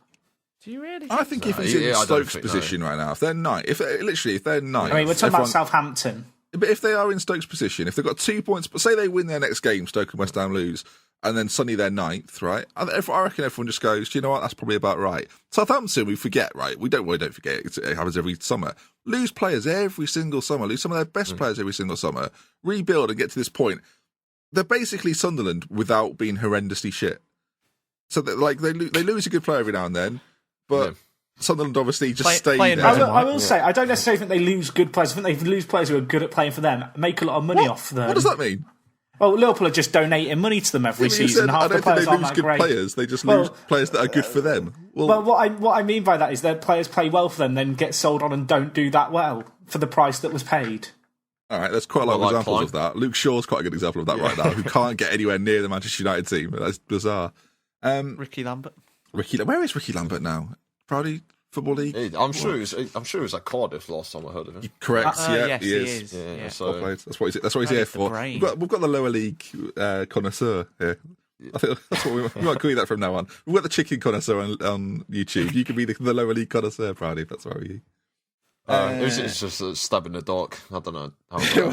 Do you really? I think if he's in Stoke's position right now, if they're ninth, if they're ninth, I mean, we're talking about Southampton. But if they are in Stoke's position, if they've got 2 points, but say they win their next game, Stoke and West Ham lose, and then suddenly they're ninth, right? I reckon everyone just goes, you know what, that's probably about right. Southampton, we forget, right? We don't forget. It happens every summer. Lose players every single summer. Lose some of their best players every single summer. Rebuild and get to this point. They're basically Sunderland without being horrendously shit. So they lose a good player every now and then, but Sunderland obviously just stay there. I will say, I don't necessarily think they lose good players. I think they lose players who are good at playing for them, make a lot of money off them. What does that mean? Well, Liverpool are just donating money to them every season. I don't think they lose good players. They just lose players that are good for them. Well, what I mean by that is that players play well for them, then get sold on and don't do that well for the price that was paid. All right, there's quite a lot of examples of that. Luke Shaw's quite a good example of that right now, who can't get anywhere near the Manchester United team. That's bizarre. Ricky Lambert. Where is Ricky Lambert now? Probably Football League. I'm sure it was at Cardiff last time I heard of him. Correct. Yes, he is. Yeah. So that's what he's here for. We've got the lower league connoisseur here. I think that's what we might call you that from now on. We've got the chicken connoisseur on YouTube. You can be the lower league connoisseur, Proudy, if that's right with you. It's just a stab in the dark. I don't know.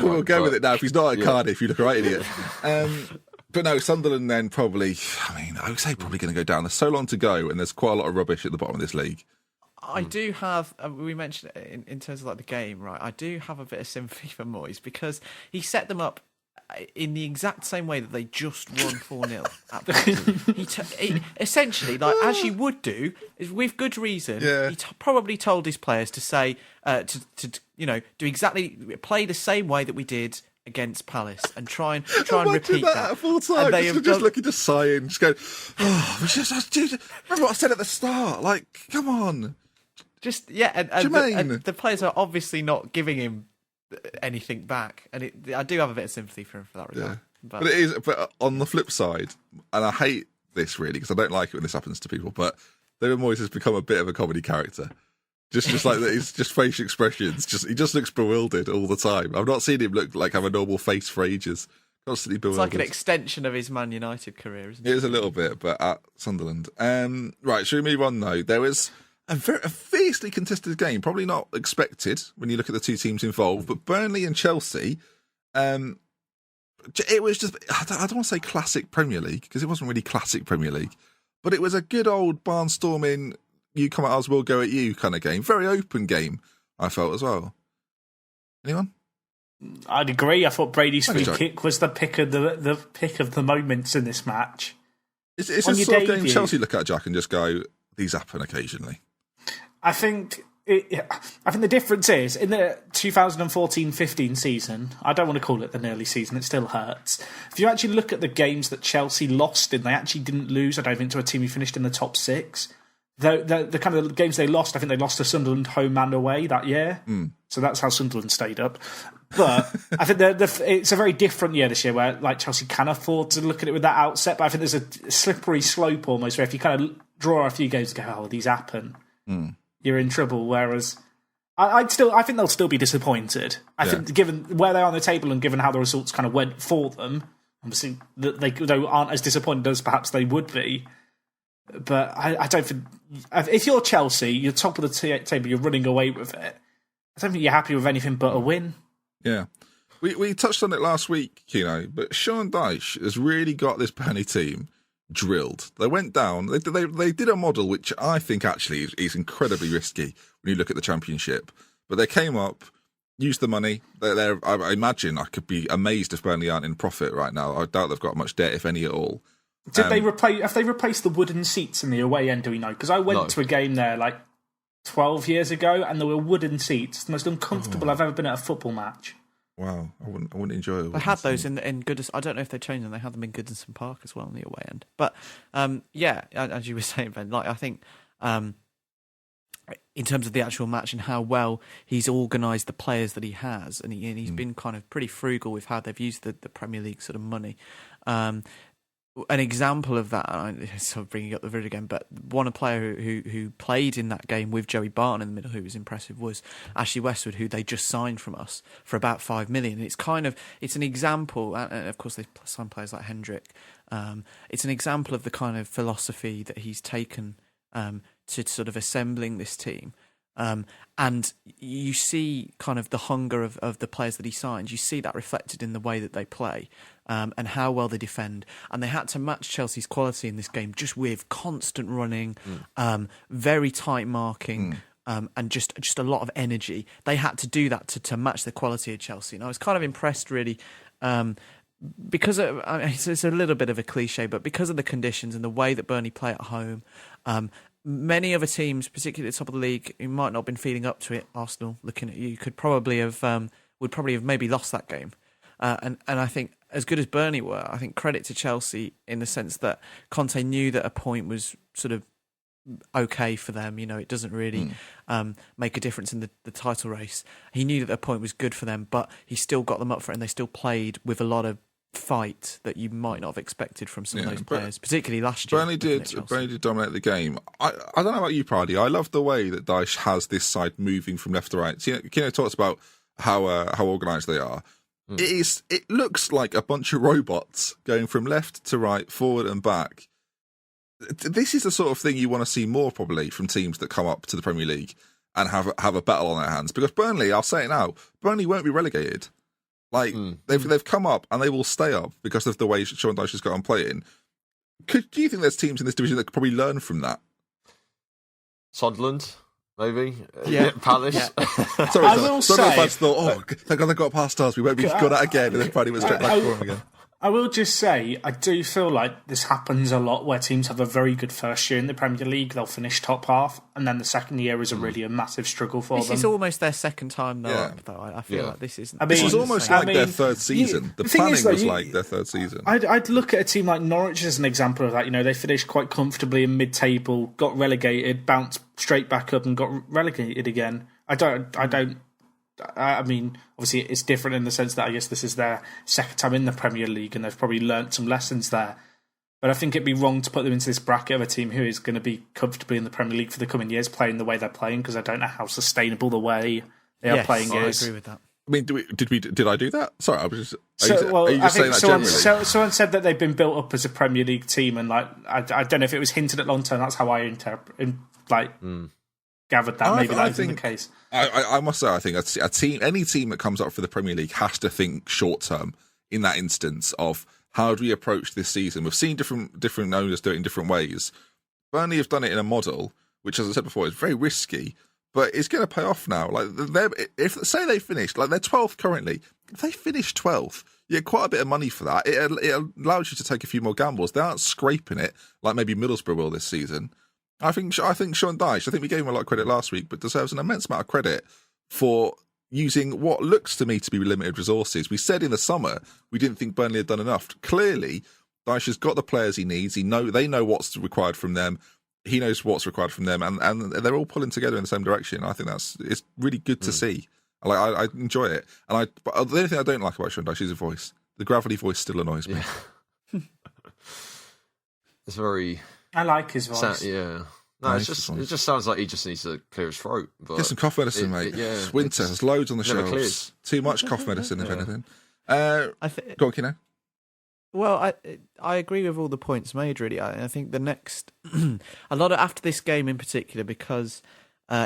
We'll go with it now. If he's not at Cardiff, you look a right idiot. But no, Sunderland then probably, I would say probably going to go down. There's so long to go, and there's quite a lot of rubbish at the bottom of this league. I do have, we mentioned it in terms of like the game, right? I do have a bit of sympathy for Moyes because he set them up in the exact same way that they just won 4-0. He essentially, like as you would do, with good reason, he probably told his players to say, to do exactly, play the same way that we did against Palace and try and repeat that. Full time. Just looking, just sighing, just going, remember what I said at the start? Like, come on. And the players are obviously not giving him anything back, and I do have a bit of sympathy for him for that regard. But it is. But on the flip side, and I hate this really because I don't like it when this happens to people, but David Moyes has become a bit of a comedy character. Just like that, it's just facial expressions. He just looks bewildered all the time. I've not seen him look like have a normal face for ages. Constantly bewildered. It's like an extension of his Man United career, isn't it? It is a little bit, but at Sunderland. Right, should we move on though? There was a fiercely contested game, probably not expected when you look at the two teams involved, but Burnley and Chelsea. It was just, I don't want to say classic Premier League, because it wasn't really classic Premier League, but it was a good old barnstorming, you come at us, we'll go at you kind of game. Very open game, I felt as well. Anyone? I'd agree. I thought Brady's free kick was the pick of the moments in this match. It's a sort of game Chelsea look at, Jack, and just go, these happen occasionally. I think the difference is in the 2014-15 season. I don't want to call it the nearly season; it still hurts. If you actually look at the games that Chelsea lost in, they actually didn't lose. I don't think to a team who finished in the top 6. The kind of games they lost, I think they lost to Sunderland home and away that year. So that's how Sunderland stayed up. But I think it's a very different year this year where like Chelsea can afford to look at it with that outset. But I think there's a slippery slope almost where if you kind of draw a few games and go, these happen, you're in trouble. Whereas I think they'll still be disappointed. I think given where they are on the table and given how the results kind of went for them, obviously that they aren't as disappointed as perhaps they would be. But I don't think if you're Chelsea, you're top of the table, you're running away with it. I don't think you're happy with anything but a win. Yeah, we touched on it last week, but Sean Dyche has really got this Burnley team drilled. They went down. They did a model which I think actually is incredibly risky when you look at the Championship. But they came up, used the money. I imagine I could be amazed if Burnley aren't in profit right now. I doubt they've got much debt, if any at all. Have they replaced the wooden seats in the away end, do we know? Because I went to a game there like 12 years ago and there were wooden seats. The most uncomfortable I've ever been at a football match. Wow, I wouldn't enjoy it. They had those in Goodison. I don't know if they changed them. They had them in Goodison Park as well in the away end. But as you were saying, Ben, like I think in terms of the actual match and how well he's organised the players that he has, and he's been kind of pretty frugal with how they've used the Premier League sort of money. An example of that, I'm sort of bringing up the video again, but a player who played in that game with Joey Barton in the middle, who was impressive, was Ashley Westwood, who they just signed from us for about $5 million. It's an example, and of course they signed players like Hendrick. It's an example of the kind of philosophy that he's taken to sort of assembling this team. And you see kind of the hunger of the players that he signs. You see that reflected in the way that they play and how well they defend. And they had to match Chelsea's quality in this game just with constant running, very tight marking, and just a lot of energy. They had to do that to match the quality of Chelsea. And I was kind of impressed, really, because it's a little bit of a cliche, but because of the conditions and the way that Burnley play at home. Many other teams, particularly at the top of the league, who might not have been feeling up to it, Arsenal, looking at you, would probably have maybe lost that game. And I think, as good as Burnley were, I think credit to Chelsea in the sense that Conte knew that a point was sort of okay for them. It doesn't really make a difference in the title race. He knew that a point was good for them, but he still got them up for it, and they still played with a lot of fight that you might not have expected from some of those players, particularly last year. Burnley did dominate the game. I don't know about you, Praddy. I love the way that Dyche has this side moving from left to right. So, Kino talks about how organised they are. It looks like a bunch of robots going from left to right, forward and back. This is the sort of thing you want to see more probably from teams that come up to the Premier League and have a battle on their hands. Because Burnley, I'll say it now, Burnley won't be relegated. They've come up and they will stay up because of the way Sean Dyche has got on playing. Do you think there's teams in this division that could probably learn from that? Sunderland, maybe. Yeah. Palace. Yeah. Sorry, I will say, fans thought, thank God they got past us. We won't be good at again, and then Friday went straight back for them again. I will just say, I do feel like this happens a lot where teams have a very good first year in the Premier League, they'll finish top half, and then the second year is really a massive struggle for them. This is almost their second time, though. I feel like this isn't. This was almost like their third season. The planning was like their third season. I'd look at a team like Norwich as an example of that. They finished quite comfortably in mid-table, got relegated, bounced straight back up, and got relegated again. I mean, obviously it's different in the sense that I guess this is their second time in the Premier League and they've probably learnt some lessons there. But I think it'd be wrong to put them into this bracket of a team who is going to be comfortably in the Premier League for the coming years playing the way they're playing, because I don't know how sustainable the way they are playing is. I agree with that. I mean, did I do that? Sorry, I was just. I think someone said that they've been built up as a Premier League team, and I don't know if it was hinted at long term. That's how I gathered that. Maybe that isn't the case. I must say, I think any team that comes up for the Premier League has to think short term in that instance of how do we approach this season. We've seen different owners do it in different ways. Burnley have done it in a model which, as I said before, is very risky, but it's going to pay off now. Like, if say they finished, like they're 12th currently, if they finish 12th, you get quite a bit of money for that. It allows you to take a few more gambles. They aren't scraping it like maybe Middlesbrough will this season. I think Sean Dyche, I think we gave him a lot of credit last week, but deserves an immense amount of credit for using what looks to me to be limited resources. We said in the summer we didn't think Burnley had done enough. Clearly, Dyche has got the players he needs. They know what's required from them. He knows what's required from them, and they're all pulling together in the same direction. I think it's really good to see. I enjoy it. But the only thing I don't like about Sean Dyche is his voice. The gravelly voice still annoys me. Yeah. It's very. I like his voice. No, it just sounds like he just needs to clear his throat. But get some cough medicine, mate. It's winter. There's loads on the shelves. Clears. Too much cough medicine, if anything. Go on, Kino. Well, I agree with all the points made, really. I think the next... a lot of after this game in particular, because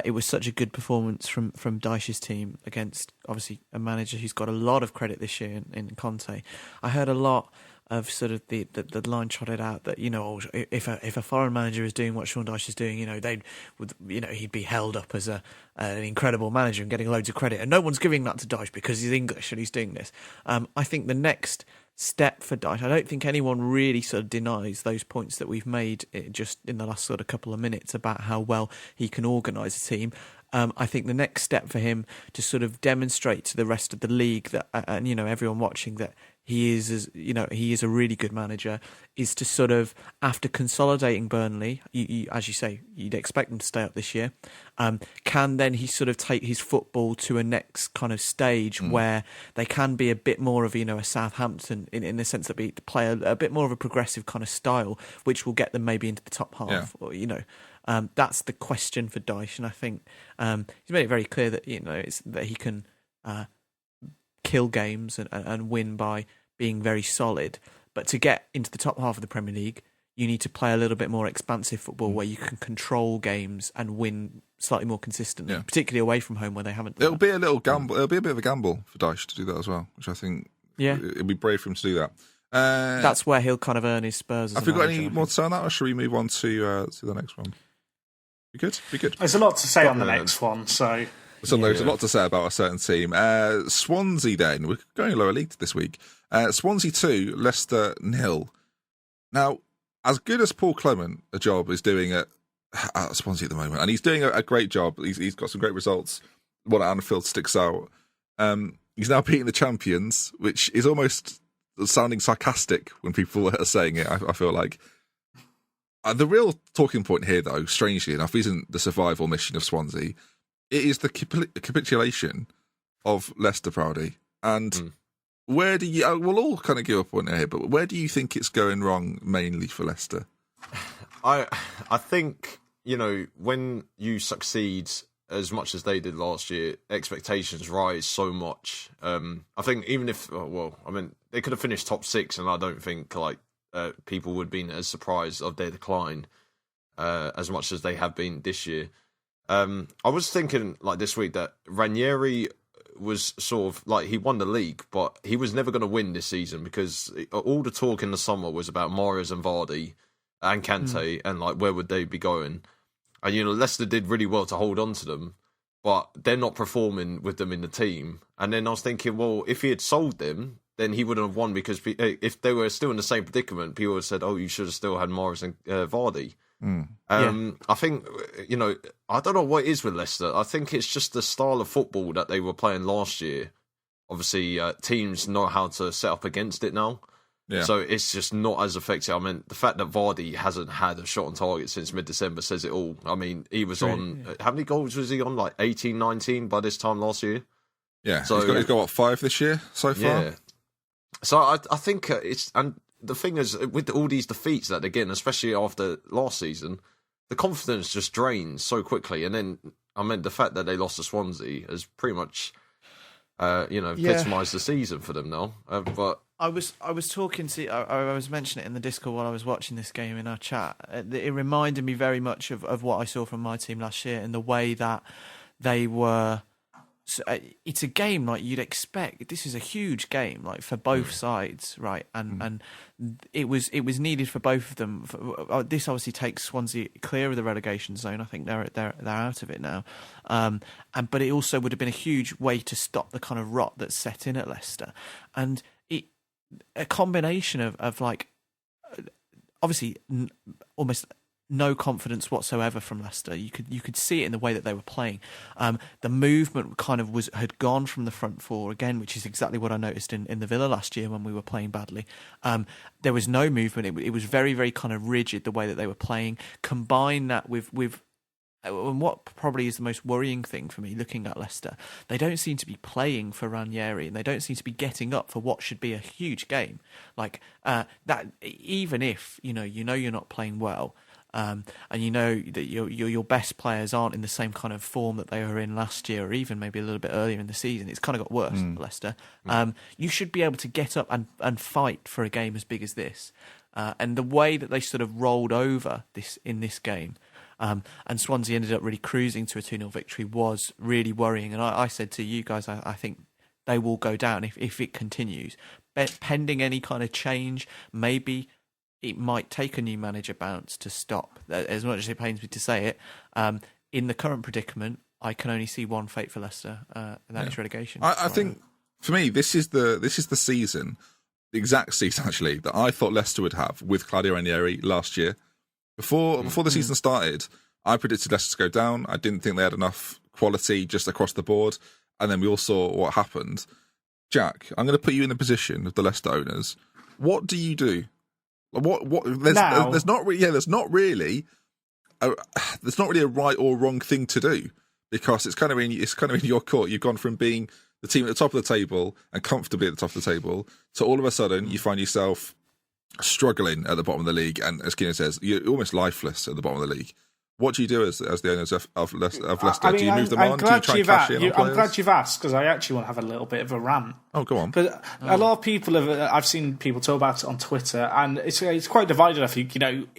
it was such a good performance from Dyche's team against, obviously, a manager who's got a lot of credit this year in Conte. I heard a lot of sort of the line trotted out that, if a foreign manager is doing what Sean Dyche is doing, he'd be held up as an incredible manager and getting loads of credit, and no one's giving that to Dyche because he's English and he's doing this. I think the next step for Dyche, I don't think anyone really sort of denies those points that we've made just in the last sort of couple of minutes about how well he can organise a team. I think the next step for him to sort of demonstrate to the rest of the league that, and everyone watching, that he is, he is a really good manager, is to sort of, after consolidating Burnley, as you say, you'd expect them to stay up this year. Can then he sort of take his football to a next kind of stage where they can be a bit more of a Southampton in the sense that they play a bit more of a progressive kind of style, which will get them maybe into the top half, or that's the question for Dyche, and I think he's made it very clear that that he can kill games and win by being very solid. But to get into the top half of the Premier League, you need to play a little bit more expansive football where you can control games and win slightly more consistently, particularly away from home where they haven't done It'll be a little gamble. It'll be a bit of a gamble for Dyche to do that as well, which I think it'll be brave for him to do that. That's where he'll kind of earn his Spurs. Have we got any more to say on that, or should we move on to the next one? Be good. There's a lot to say on the next one, so... There's a lot to say about a certain team. Swansea then. We're going lower league this week. Swansea 2, Leicester 0. Now, as good as Paul Clement a job is doing at Swansea at the moment, and he's doing a great job. He's got some great results. One at Anfield sticks out. He's now beating the champions, which is almost sounding sarcastic when people are saying it, I feel like. The real talking point here, though, strangely enough, isn't the survival mission of Swansea. It is the capitulation of Leicester, Proudy. And where do you... We'll all kind of give up on it here, but where do you think it's going wrong mainly for Leicester? I think, when you succeed as much as they did last year, expectations rise so much. I think even if... they could have finished top 6, and I don't think, people would have been as surprised of their decline as much as they have been this year. I was thinking this week that Ranieri was sort of he won the league, but he was never going to win this season because all the talk in the summer was about Mahrez and Vardy and Kante and where would they be going. And Leicester did really well to hold on to them, but they're not performing with them in the team. And then I was thinking, well, if he had sold them, then he wouldn't have won because if they were still in the same predicament, people would have said, oh, you should have still had Mahrez and Vardy. I think, I don't know what it is with Leicester. I think it's just the style of football that they were playing last year. Obviously, teams know how to set up against it now. Yeah. So it's just not as effective. I mean, the fact that Vardy hasn't had a shot on target since mid-December says it all. I mean, he was on... How many goals was he on? 18, 19 by this time last year? Yeah, so he's got what, 5 this year so far? Yeah. So I think it's... And the thing is, with all these defeats that they're getting, especially after last season, the confidence just drains so quickly. And then, the fact that they lost to Swansea has pretty much, epitomised the season for them now. But I was talking to... I was mentioning it in the Discord while I was watching this game in our chat. It reminded me very much of what I saw from my team last year and the way that they were... So, it's a game like you'd expect. This is a huge game, for both sides, right? And it was needed for both of them. This obviously takes Swansea clear of the relegation zone. I think they're out of it now. But it also would have been a huge way to stop the kind of rot that's set in at Leicester. And a combination of obviously almost no confidence whatsoever from Leicester. You could see it in the way that they were playing. The movement kind of had gone from the front four again, which is exactly what I noticed in the Villa last year when we were playing badly. There was no movement. It was very, very kind of rigid the way that they were playing. Combine that with and what probably is the most worrying thing for me looking at Leicester, they don't seem to be playing for Ranieri and they don't seem to be getting up for what should be a huge game. That even if you're not playing well, and that your best players aren't in the same kind of form that they were in last year, or even maybe a little bit earlier in the season. It's kind of got worse for Leicester. You should be able to get up and fight for a game as big as this. And the way that they sort of rolled over in this game, and Swansea ended up really cruising to a 2-0 victory, was really worrying. And I said to you guys, I think they will go down if it continues. Pending any kind of change, maybe it might take a new manager bounce to stop. As much as it pains me to say it, in the current predicament, I can only see one fate for Leicester, and that is relegation. I think for me, this is the season, the exact season actually, that I thought Leicester would have with Claudio Ranieri last year. Before the season started, I predicted Leicester to go down. I didn't think they had enough quality just across the board. And then we all saw what happened. Jack, I'm going to put you in the position of the Leicester owners. What do you do? There's not really a right or wrong thing to do, because it's kind of in your court. You've gone from being the team at the top of the table and comfortably at the top of the table to all of a sudden you find yourself struggling at the bottom of the league, and as Keenan says, you're almost lifeless at the bottom of the league. What do you do as the owners of Leicester? Do you move them on? Do you try and cash in on players? I'm glad you've asked, because I actually want to have a little bit of a rant. Oh, go on. Because a lot of people I've seen people talk about it on Twitter, and it's quite divided, I think.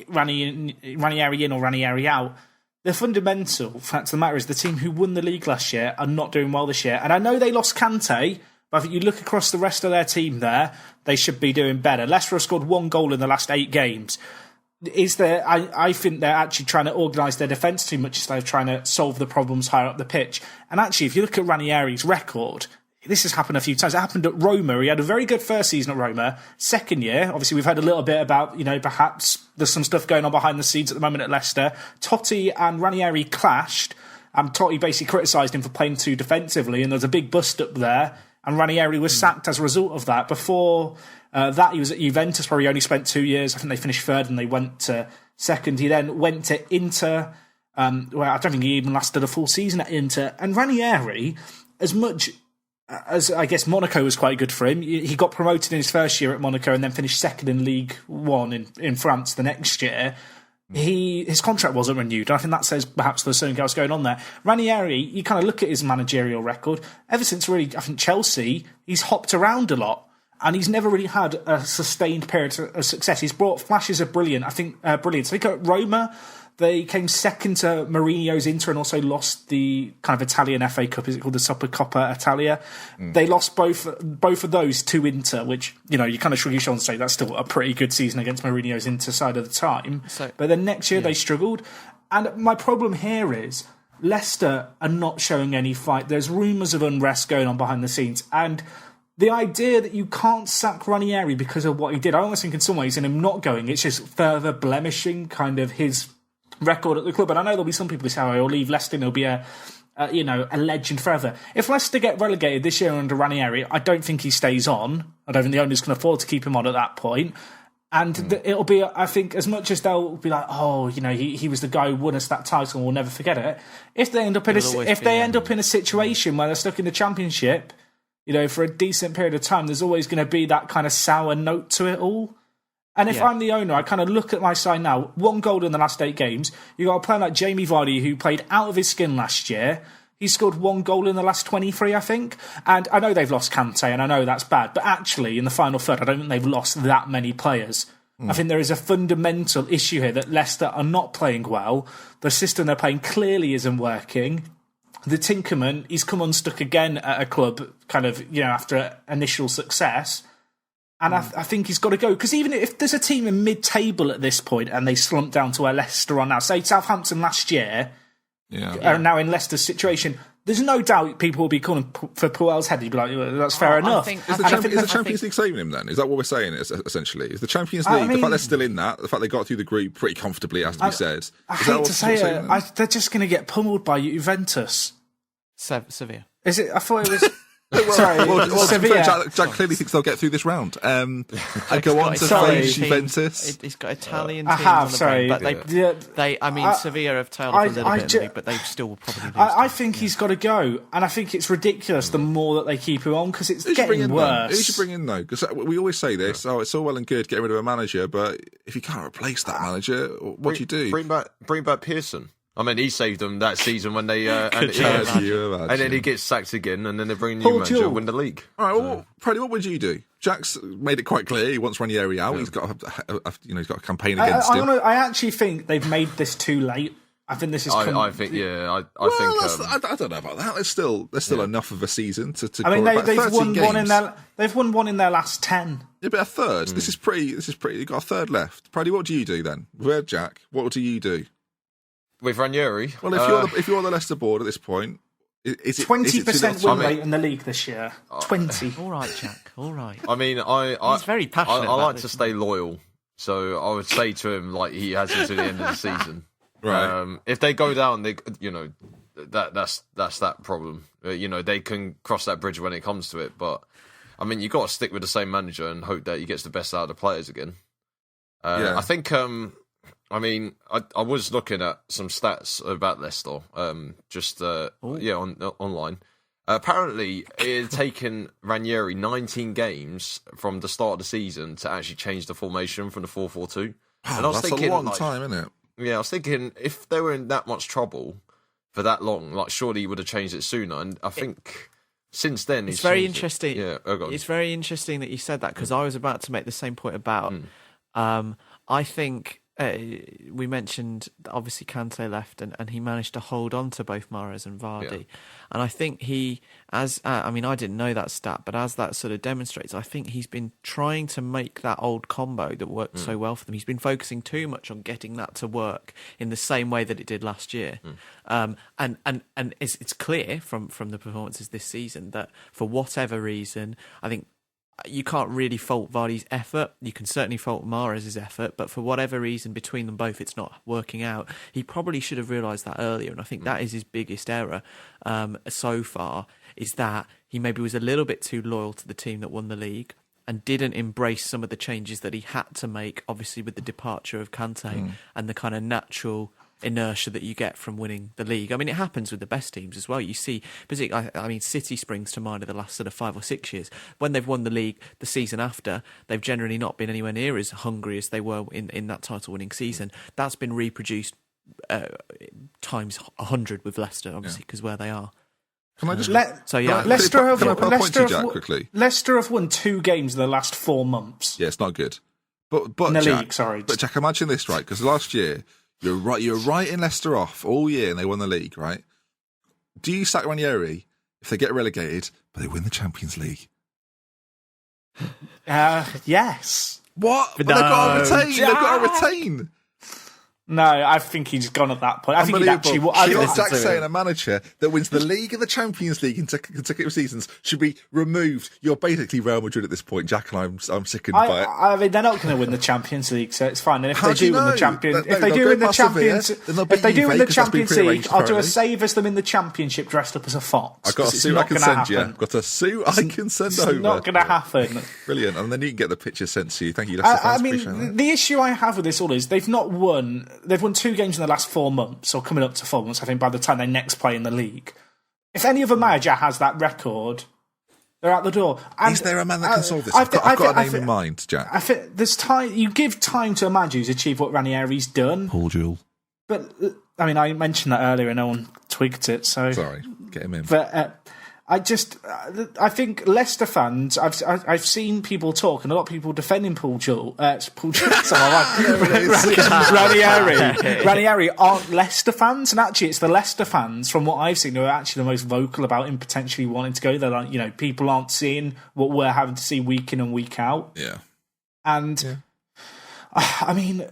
Ranieri in or Ranieri out. The fundamental fact of the matter is the team who won the league last year are not doing well this year. And I know they lost Kante, but I think you look across the rest of their team there, they should be doing better. Leicester have scored 1 goal in the last 8 games. I think they're actually trying to organise their defence too much instead of trying to solve the problems higher up the pitch. And actually, if you look at Ranieri's record, this has happened a few times. It happened at Roma. He had a very good first season at Roma. Second year, obviously, we've heard a little bit about, perhaps there's some stuff going on behind the scenes at the moment at Leicester. Totti and Ranieri clashed, and Totti basically criticised him for playing too defensively, and there's a big bust up there, and Ranieri was sacked as a result of that. Before that, he was at Juventus, where he only spent 2 years. I think they finished third and they went to second. He then went to Inter, where I don't think he even lasted a full season at Inter. And Ranieri, as much as I guess Monaco was quite good for him, he got promoted in his first year at Monaco and then finished second in League One in France the next year. His contract wasn't renewed, and I think that says perhaps there's something else going on there. Ranieri, you kind of look at his managerial record. Ever since really, I think Chelsea, he's hopped around a lot, and he's never really had a sustained period of success. He's brought flashes of brilliance. I think at Roma, they came second to Mourinho's Inter and also lost the kind of Italian FA Cup. Is it called the Supercoppa Italia? They lost both of those to Inter, which, you kind of shrug your shoulders and say that's still a pretty good season against Mourinho's Inter side of the time. But then next year they struggled. And my problem here is Leicester are not showing any fight. There's rumours of unrest going on behind the scenes. And the idea that you can't sack Ranieri because of what he did, I almost think in some ways in him not going, it's just further blemishing kind of his record at the club. And I know there'll be some people who say, oh, he'll leave Leicester and he'll be a legend forever. If Leicester get relegated this year under Ranieri, I don't think he stays on. I don't think the owners can afford to keep him on at that point. And it'll be, I think, as much as they'll be like, oh, he was the guy who won us that title and we'll never forget it. If they end up in a situation where they're stuck in the Championship, for a decent period of time, there's always going to be that kind of sour note to it all. And if I'm the owner, I kind of look at my side now. 1 goal in the last 8 games. You got a player like Jamie Vardy, who played out of his skin last year. He scored 1 goal in the last 23, I think. And I know they've lost Kante, and I know that's bad. But actually, in the final third, I don't think they've lost that many players. I think there is a fundamental issue here that Leicester are not playing well. The system they're playing clearly isn't working. The Tinkerman, he's come unstuck again at a club, kind of, after initial success. And I think he's got to go. Because even if there's a team in mid-table at this point and they slump down to where Leicester are now, say Southampton last year, are now in Leicester's situation, there's no doubt people will be calling for Puel's head. You'd be like, that's fair enough. Is the Champions League saving him then? Is that what we're saying, essentially? Is the Champions League, the fact they're still in that, the fact they got through the group pretty comfortably, has to be said. I hate to say it, they're just going to get pummeled by Juventus. Sevilla. Is it? I thought it was... Sevilla. Jack clearly thinks they'll get through this round. I go on to face Juventus. He's got Italian teams on the brain, but Sevilla have tailed off a little bit in the league, but they still will probably lose. I think he's got to go, and I think it's ridiculous the more that they keep him on, because it's getting worse. Who should bring in, though? Because we always say this, it's all well and good getting rid of a manager, but if you can't replace that manager, what do you do? Bring back Pearson. I mean, he saved them that season when they... and then he gets sacked again, and then they bring a new manager and win the league. All right, well, Paddy, what would you do? Jack's made it quite clear he wants Ranieri out. Yeah. He's got a campaign against him. I actually think they've made this too late. I think this is... I think. I don't know about that. There's still enough of a season to. I mean, they've won one in their. They've won one in their last 10. Yeah, but a third. This is pretty. You've got a third left. Paddy, what do you do then? Where, Jack? What do you do? With Ranieri? Well, if you're the Leicester board at this point, is it 20% win rate in the league this year? 20. All right, Jack. All right. I mean, he's very passionate. I like to stay loyal, so I would say to him like he has until the end of the season. Right. If they go down, that's that problem. They can cross that bridge when it comes to it, but I mean, you got to stick with the same manager and hope that he gets the best out of the players again. I think. I mean, I was looking at some stats about Leicester, online. Apparently, it had taken Ranieri 19 games from the start of the season to actually change the formation from the 4-4-2. And I was that's thinking, a long time, isn't it? Yeah, I was thinking if they were in that much trouble for that long, like surely he would have changed it sooner. And I think since then, it's very interesting. Yeah, it's very interesting that you said that because I was about to make the same point about. I think. We mentioned that obviously Kante left and he managed to hold on to both Mahrez and Vardy. And I think I didn't know that stat, but as that sort of demonstrates, I think he's been trying to make that old combo that worked so well for them. He's been focusing too much on getting that to work in the same way that it did last year. And it's clear from the performances this season that for whatever reason, I think you can't really fault Vardy's effort. You can certainly fault Mahrez's effort, but for whatever reason between them both, it's not working out. He probably should have realised that earlier, and I think that is his biggest error so far, is that he maybe was a little bit too loyal to the team that won the league and didn't embrace some of the changes that he had to make, obviously with the departure of Kante and the kind of natural inertia that you get from winning the league. I mean, it happens with the best teams as well. You see, particularly, City springs to mind of the last sort of 5 or 6 years. When they've won the league the season after, they've generally not been anywhere near as hungry as they were in that title-winning season. That's been reproduced times 100 with Leicester, obviously, because where they are. Can I just... Leicester have won 2 games in the last 4 months. Yeah, it's not good. But in the Jack, league, sorry. But Jack, imagine this, right? Because last year... You're writing Leicester off all year and they won the league, right? Do you sack Ranieri if they get relegated, but they win the Champions League? Yes. What? But they've got to retain. They've got to retain. No, I think he's gone at that point. I think he'd actually... Jack's saying a manager that wins the league and the Champions League in consecutive seasons should be removed. You're basically Real Madrid at this point, Jack, and I'm sickened by it. I mean, they're not going to win the Champions League, so it's fine. And if they do win the Champions, if they do win the Champions League, I'll do a save as them in the Championship dressed up as a fox. I've got a suit I can send you. I've got a suit I can send over. It's not going to happen. Brilliant, and then you can get the picture sent to you. Thank you, Leicester fans. I mean, the issue I have with this all is they've not won. They've won 2 games in the last 4 months, or coming up to 4 months, I think, by the time they next play in the league. If any other manager has that record, they're out the door. And is there a man that can solve this? I've got a name in mind, Jack. I think there's time. You give time to a manager who's achieved what Ranieri's done. Paul Jewell. But, I mean, I mentioned that earlier and no one twigged it, so... Sorry, get him in. But... I think Leicester fans, I've seen people talk, and a lot of people defending Ranieri aren't Leicester fans, and actually it's the Leicester fans, from what I've seen, who are actually the most vocal about him potentially wanting to go there. Like, people aren't seeing what we're having to see week in and week out. Yeah. And, I mean...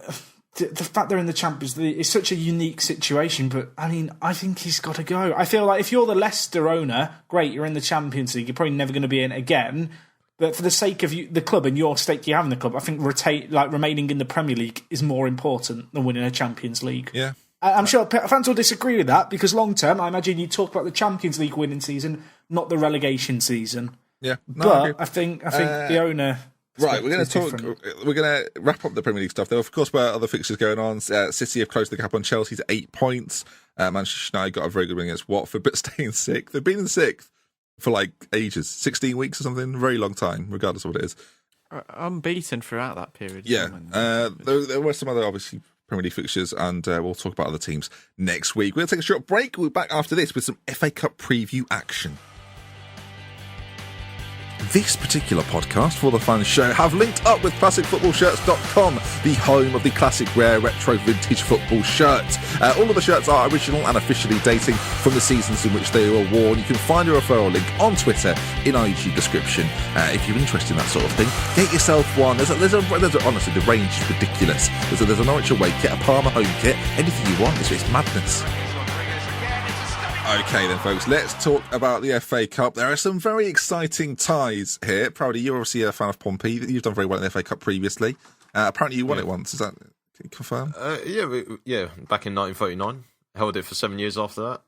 The fact they're in the Champions League is such a unique situation, but I mean, I think he's got to go. I feel like if you're the Leicester owner, great, you're in the Champions League, you're probably never going to be in it again. But for the sake of the club and your stake you have in the club, I think remaining in the Premier League is more important than winning a Champions League. Yeah. I'm sure fans will disagree with that because long term, I imagine you talk about the Champions League winning season, not the relegation season. Yeah, but I think the owner. Right, we're going to talk. We're going to wrap up the Premier League stuff. There, of course, were other fixtures going on. City have closed the gap on Chelsea to 8 points. Manchester United got a very good win against Watford, but staying sixth. They've been in sixth for like ages, 16 weeks or something, very long time, regardless of what it is. Unbeaten throughout that period. Yeah, there were some other obviously Premier League fixtures, and we'll talk about other teams next week. We're going to take a short break. We'll be back after this with some FA Cup preview action. This particular podcast, For the Fans Show, have linked up with ClassicFootballShirts.com, the home of the classic rare retro vintage football shirts. All of the shirts are original and officially dating from the seasons in which they were worn. You can find a referral link on Twitter in IG description. If you're interested in that sort of thing, get yourself one. Honestly, the range is ridiculous. There's a Norwich away kit, a Parma home kit, anything you want. It's madness. Okay then, folks, let's talk about the FA Cup. There are some very exciting ties here. Proudy, you're obviously a fan of Pompey. You've done very well in the FA Cup previously. Apparently you won it once. Is that confirmed? Yeah, back in 1939. Held it for 7 years after that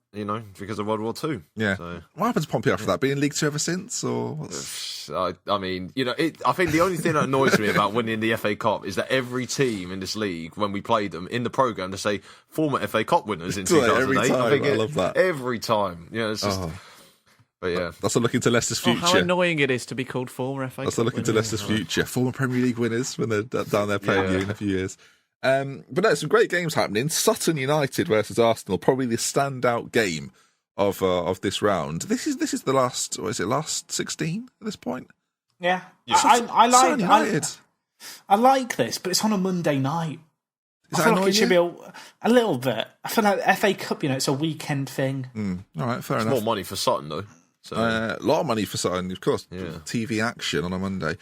because of World War II. Yeah. So, What happened to Pompey after that? Been in League Two ever since, or what's... I mean, I think the only thing that annoys me about winning the FA Cup is that every team in this league, when we played them in the programme, they say former FA Cup winners in 2008. Every time, I love that. Every time. It's just... But yeah. That's a look into Leicester's future. How annoying it is to be called former FA Cup. That's a look into Leicester's future. Former Premier League winners when they're down there playing you in a few years. But no, some great games happening. Sutton United versus Arsenal, probably the standout game of this round. This is the last. What is it? Last 16 at this point. Yeah, Sutton United. I like this, but it's on a Monday night. I feel like it should be a little bit. I feel like FA Cup, it's a weekend thing. All right, fair it's enough. More money for Sutton though. So. A lot of money for Sutton, of course. Yeah. TV action on a Monday.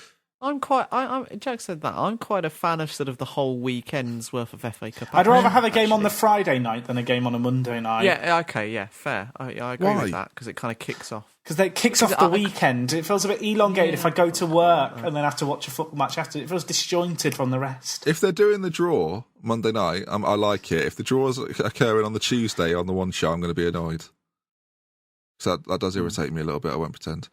Jack said that. I'm quite a fan of sort of the whole weekend's worth of FA Cup. I'd rather have a game on the Friday night than a game on a Monday night. Yeah, okay, yeah, fair. I agree with that because it kind of kicks off. Because it kicks off the weekend. It feels a bit elongated if I go to work and then have to watch a football match after. It feels disjointed from the rest. If they're doing the draw Monday night, I like it. If the draw's occurring on the Tuesday on the one show, I'm going to be annoyed. So that does irritate me a little bit, I won't pretend.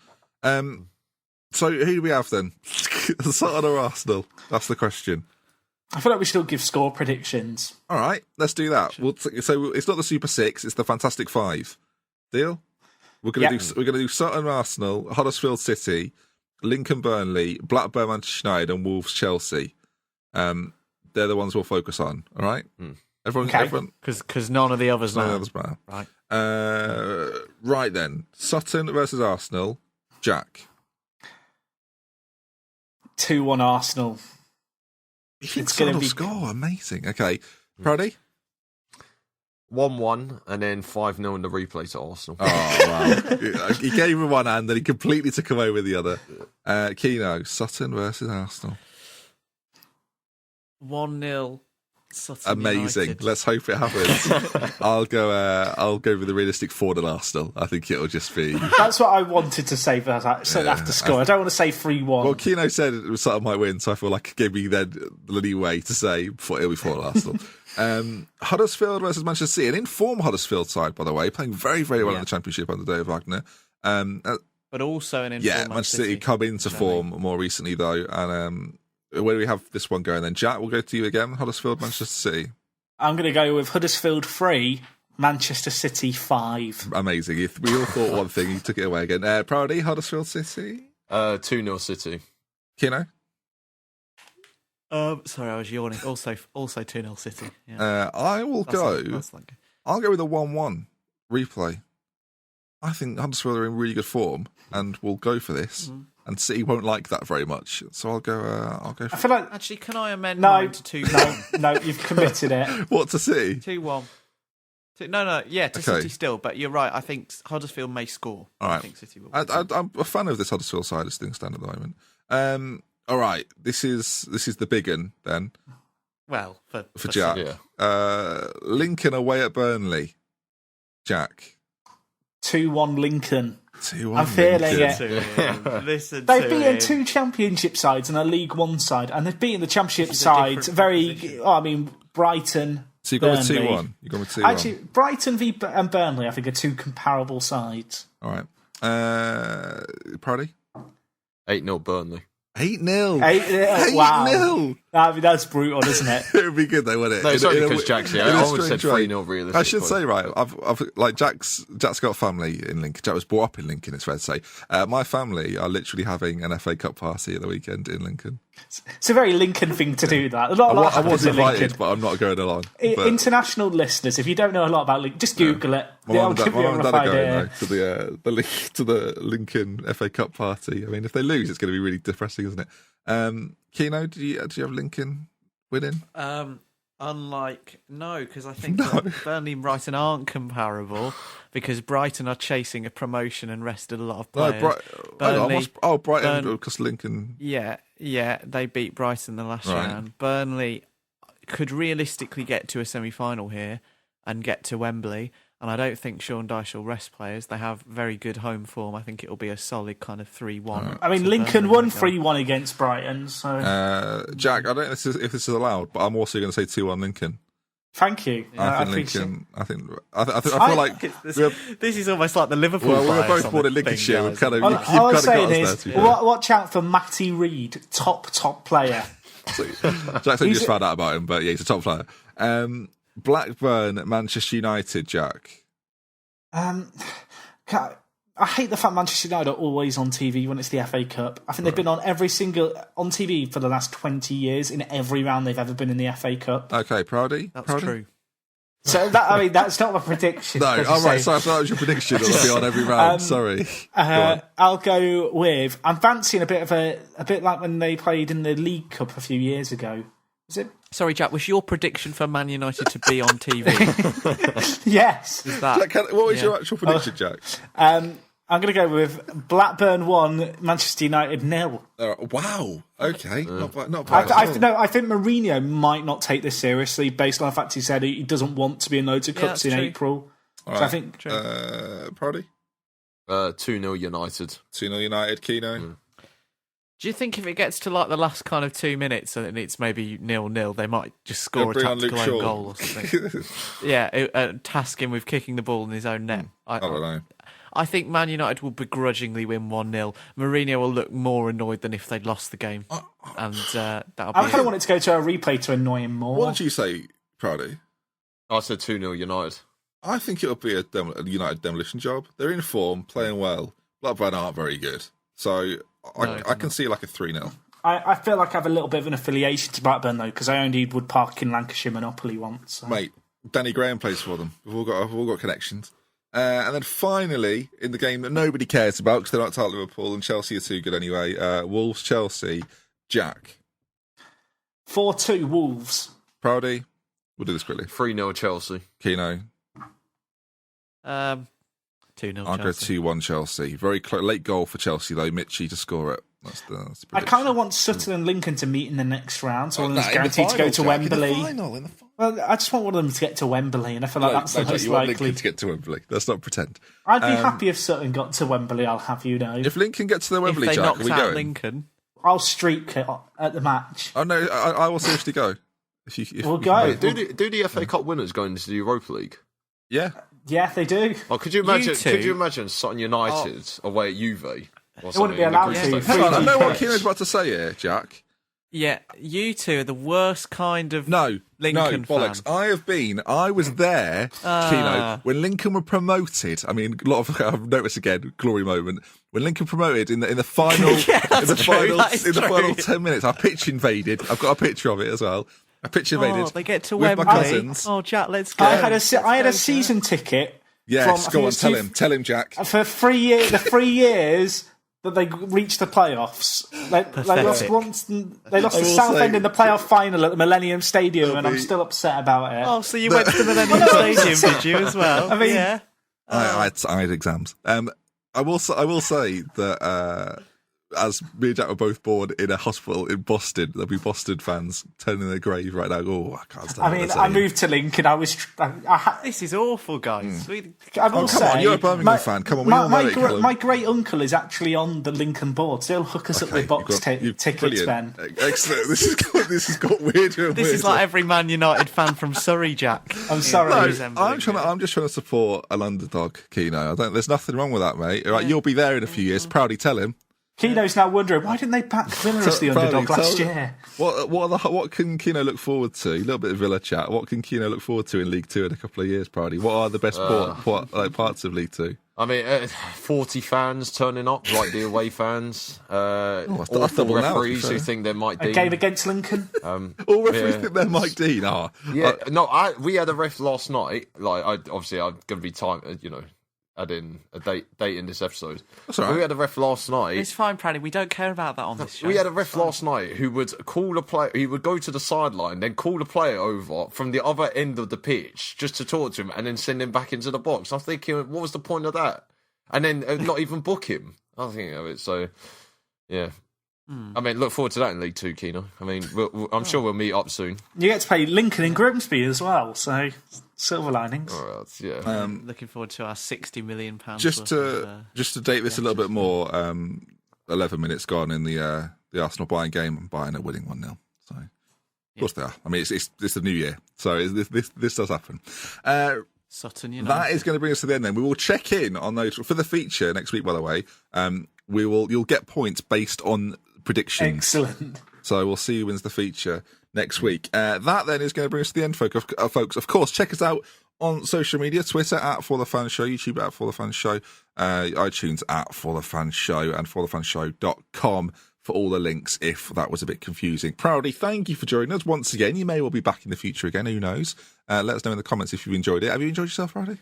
So who do we have then? Sutton or Arsenal? That's the question. I feel like we should all give score predictions. All right, let's do that. So it's not the Super Six, it's the Fantastic Five. Deal? We're gonna do Sutton Arsenal, Huddersfield City, Lincoln Burnley, Blackburn Manchester United, and Wolves Chelsea. They're the ones we'll focus on. All right, everyone, because none of the others matter. Right. Right then, Sutton versus Arsenal. Jack. 2-1 Arsenal. It's going to be score. Amazing. Okay, Proddy. 1-1 and then 5-0 in the replay to Arsenal. Oh wow! He gave him one hand, then he completely took away with the other. Keno, Sutton versus Arsenal. 1-0. Sutton Amazing. United. Let's hope it happens. I'll go with the realistic 4-0 Arsenal. I think it'll just be. That's what I wanted to say after score. I don't want to say 3-1. Well, Keno said Sutton might win, so I feel like it gave me then the leeway to say it'll be 4-0 Arsenal. Huddersfield versus Manchester City, an informed Huddersfield side, by the way, playing very, very well in the Championship under David Wagner. But also an informed Manchester City come into form more recently though, and. Where do we have this one going then? Jack, we'll go to you again. Huddersfield, Manchester City. I'm going to go with Huddersfield 3, Manchester City 5. Amazing. If we all thought one thing, you took it away again. Proudy, Huddersfield City? 2-0 City. Keno? Sorry, I was yawning. Also 2-0 City. Yeah. I will go. I'll go with a 1-1 replay. I think Huddersfield are in really good form, and we'll go for this. Mm-hmm. And City won't like that very much, so I'll go. I feel like actually, can I amend mine to 2-1? No, you've committed it. What to City? 2-1. To City still, but you're right. I think Huddersfield may score. All right. I think City will. I'm a fan of this Huddersfield side as things stand at the moment. All right, this is the big one then. Well, for Jack, Lincoln away at Burnley. Jack. 2-1 Lincoln. 2-1 I'm feeling it. They've beaten 2 Championship sides and a League One side, and they've beaten the Championship sides Brighton. So you got with 2-1. You got with 2-1. Actually, Brighton and Burnley, I think, are 2 comparable sides. All right. Proudy? 8-0 Burnley. 8-0. 8-0. Wow. I mean, that's brutal, isn't it? It would be good though, wouldn't it? No, it's only because Jack's here. I would have said 3-0 realistically. I should say, right, I've like Jack's got family in Lincoln. Jack was brought up in Lincoln, it's fair to say. My family are literally having an FA Cup party at the weekend in Lincoln. It's a very Lincoln thing to do that. I was invited, but I'm not going along. International listeners, if you don't know a lot about Lincoln, just Google it. My mum and dad are going to the Lincoln FA Cup party. I mean, if they lose, it's going to be really depressing, isn't it? Keno, do you have Lincoln winning? No, because I think Burnley and Brighton aren't comparable because Brighton are chasing a promotion and rested a lot of players. Brighton, because Lincoln. Yeah, they beat Brighton the last round. Burnley could realistically get to a semi-final here and get to Wembley. And I don't think Sean Dyche will rest players. They have very good home form. I think it will be a solid kind of 3-1. I mean, Lincoln won 3-1 against Brighton. So, Jack, I don't know if this is allowed, but I'm also going to say 2-1 Lincoln. Thank you. I think appreciate Lincoln. I feel like This is almost like the Liverpool. well, we were bias both on born the in Lincolnshire. thing, We've guys. kind of All you've I kind was of got saying us there. is, To be fair. watch out for Matty Reid, top player. Jackson just found out about him, but yeah, he's a top player. Blackburn, Manchester United, Jack. I hate the fact Manchester United are always on TV when it's the FA Cup. I think they've been on on TV for the last 20 years in every round they've ever been in the FA Cup. Okay, Proudy. That's Proudy? true. So that's not a prediction. No, as you all right. say. So I thought that was your prediction. It'll be on every round. Sorry. Go on. I'll go with. I'm fancying a bit like when they played in the League Cup a few years ago. Was it? Sorry, Jack. Was your prediction for Man United to be on TV? Yes. Is that? Jack, what was your actual prediction, Jack? I'm going to go with Blackburn 1, Manchester United 0. Wow. Okay. Not bad. I think Mourinho might not take this seriously based on the fact he said he doesn't want to be in loads of cups in that's true. April. All So right. I think Proudy. 2-0 United. 2-0 United. Keno. Do you think if it gets to like the last kind of 2 minutes and it's maybe 0-0, they might just score a Bring on Luke tactical own Shaw. goal or something? Yeah, task him with kicking the ball in his own net. I don't know. I think Man United will begrudgingly win 1-0. Mourinho will look more annoyed than if they'd lost the game. And that'll I be kind of want it to go to a replay to annoy him more. What did you say, Proudy? I said 2-0 United. I think it'll be a United demolition job. They're in form, playing well. Blackburn aren't very good. So I can see like a 3-0. I feel like I have a little bit of an affiliation to Blackburn, though, because I only would park in Lancashire Monopoly once. So. Mate, Danny Graham plays for them. We've all got connections. And then finally, in the game that nobody cares about because they're not tight Liverpool and Chelsea are too good anyway, Wolves, Chelsea, Jack. 4-2 Wolves. Proudy, we'll do this quickly. 3-0 Chelsea. Keno, 2-0 I'll go Chelsea. 2-1 Chelsea. Very late goal for Chelsea, though. Mitchie to score it. That's the I prediction. kind of want Sutton and Lincoln to meet in the next round, so one of them's in the guaranteed to go final, to Jack, Wembley. In the final. Well, I just want one of them to get to Wembley, and I feel like that's the Jack, most you want likely. Lincoln to get to Wembley. Let's not pretend. I'd be happy if Sutton got to Wembley, I'll have you know. If Lincoln gets to the If Wembley, they Jack, knocked are we out going? Lincoln, I'll streak it at the match. Oh, no, I will seriously go. If We'll we go. can Do the FA Cup winners go into the Europa League? Yeah. Yeah, they do. Oh, could you imagine? two- Could you imagine Sutton United away at Juve? Or wouldn't be something in the allowed group to. stage? Hang on, I know what Free Keno's about to say here, Jack. yeah, you two are the worst kind of No, Lincoln bollocks. fan. I was there, Keno, when Lincoln were promoted. I mean, a lot of I've noticed again, glory moment. When Lincoln promoted in the final, Yeah, that's true, that is true. final 10 minutes, I pitch invaded. I've got a picture of it as well. I pitch invaded. Oh, they get to with Wembley. my cousins. Oh, Jack, let's go. I had a season ticket. Yes, from, go on, tell him, Jack. For 3 years, the 3 years that they reached the playoffs. They lost once. They lost I to will Southend say- in the playoff final at the Millennium Stadium, It'll and I'm be- still upset about it. Oh, so you went to the Millennium Stadium, did you, as well? I mean- yeah. I had exams. I will say that as me and Jack were both born in a hospital in Boston, there'll be Boston fans turning their grave right now. Oh, I can't stand. I mean, I moved to Lincoln. I was. This is awful, guys. I will Oh, come say, on, you're a Birmingham fan. Come on, we all know it, Callum. my great uncle is actually on the Lincoln board. So he'll hook us up with box tickets, brilliant. Ben. Excellent. This has got weirder and This weirder. is like every Man United fan from Surrey, Jack. I'm sorry. No, I'm just trying to support an underdog, Keno. There's nothing wrong with that, mate. All right, you'll be there in a few years. Proudly tell him. Keno's now wondering why didn't they back Villa as the underdog last year? What can Keno look forward to? A little bit of Villa chat. What can Keno look forward to in League Two in a couple of years, Proudy? What are the best parts of League Two? I mean, 40 fans turning up, like the away fans. that's Awful double now, to be referees fair. who think they're Mike A Dean. game against Lincoln. All referees think they're Mike Dean. We had a ref last night. Like, I'm going to be adding a date in this episode. That's all right. We had a ref last night. It's fine, Paddy. We don't care about that on this show. We had a ref last night who would call a player. He would go to the sideline, then call a player over from the other end of the pitch just to talk to him, and then send him back into the box. I'm thinking, what was the point of that? And then not even book him. I'm thinking of it. So, yeah. I mean, look forward to that in League Two, Keno. I mean, I'm sure we'll meet up soon. You get to play Lincoln in Grimsby as well, so silver linings. All right, yeah. Looking forward to our £60 million. Just to date this a little bit more, 11 minutes gone in the Arsenal Bayern game. I'm buying a winning 1-0. So Of course they are. I mean, it's the new year, so this does happen. Sutton United. That is going to bring us to the end. Then we will check in on those for the feature next week. By the way, you'll get points based on predictions. Excellent. So we'll see who wins the feature next week. That then is going to bring us to the end, folks. Of course, check us out on social media: Twitter @ForTheFans Show, YouTube @ForTheFans Show, iTunes @ForTheFans Show, and ForTheFansShow.com for all the links. If that was a bit confusing, Proudly, thank you for joining us once again. You may well be back in the future again. Who knows? Let us know in the comments if you've enjoyed it. Have you enjoyed yourself, Proudly?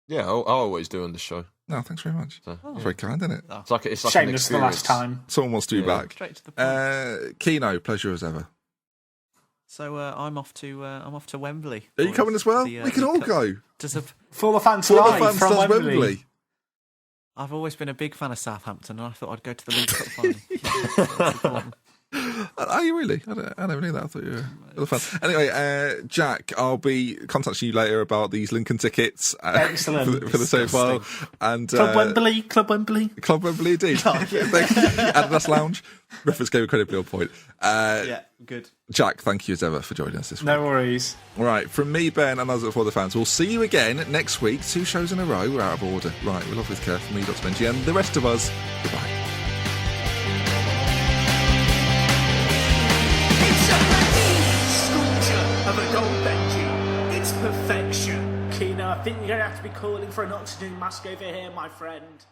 Yeah, I always do on the show. No, than's very much. So, That's very kind, isn't it? It's like an Shameless the last experience. time. Someone wants to be back. Straight to the point. Keno, pleasure as ever. So I'm off to Wembley. Are you coming as well? The, We can all Cup. go. For the fans For the live fans from does Wembley. I've always been a big fan of Southampton, and I thought I'd go to the League Cup final. Are you really? I never knew that. I thought you were a fan. Anyway, Jack, I'll be contacting you later about these Lincoln tickets. Excellent. For the sofa. And Club Wembley. Club Wembley. Club Wembley, indeed. Adidas Lounge. Reference game incredibly on point. Yeah, good. Jack, thank you as ever for joining us this week. No worries. All right, from me, Ben, and others For the Fans, we'll see you again next week. 2 shows in a row. We're out of order. Right, we're off with Kerr, from me, Dr. Benji, and the rest of us. Goodbye. It's a magnificent sculpture of a gold Benji. It's perfection. Keno, I think you're going to have to be calling for an oxygen mask over here, my friend.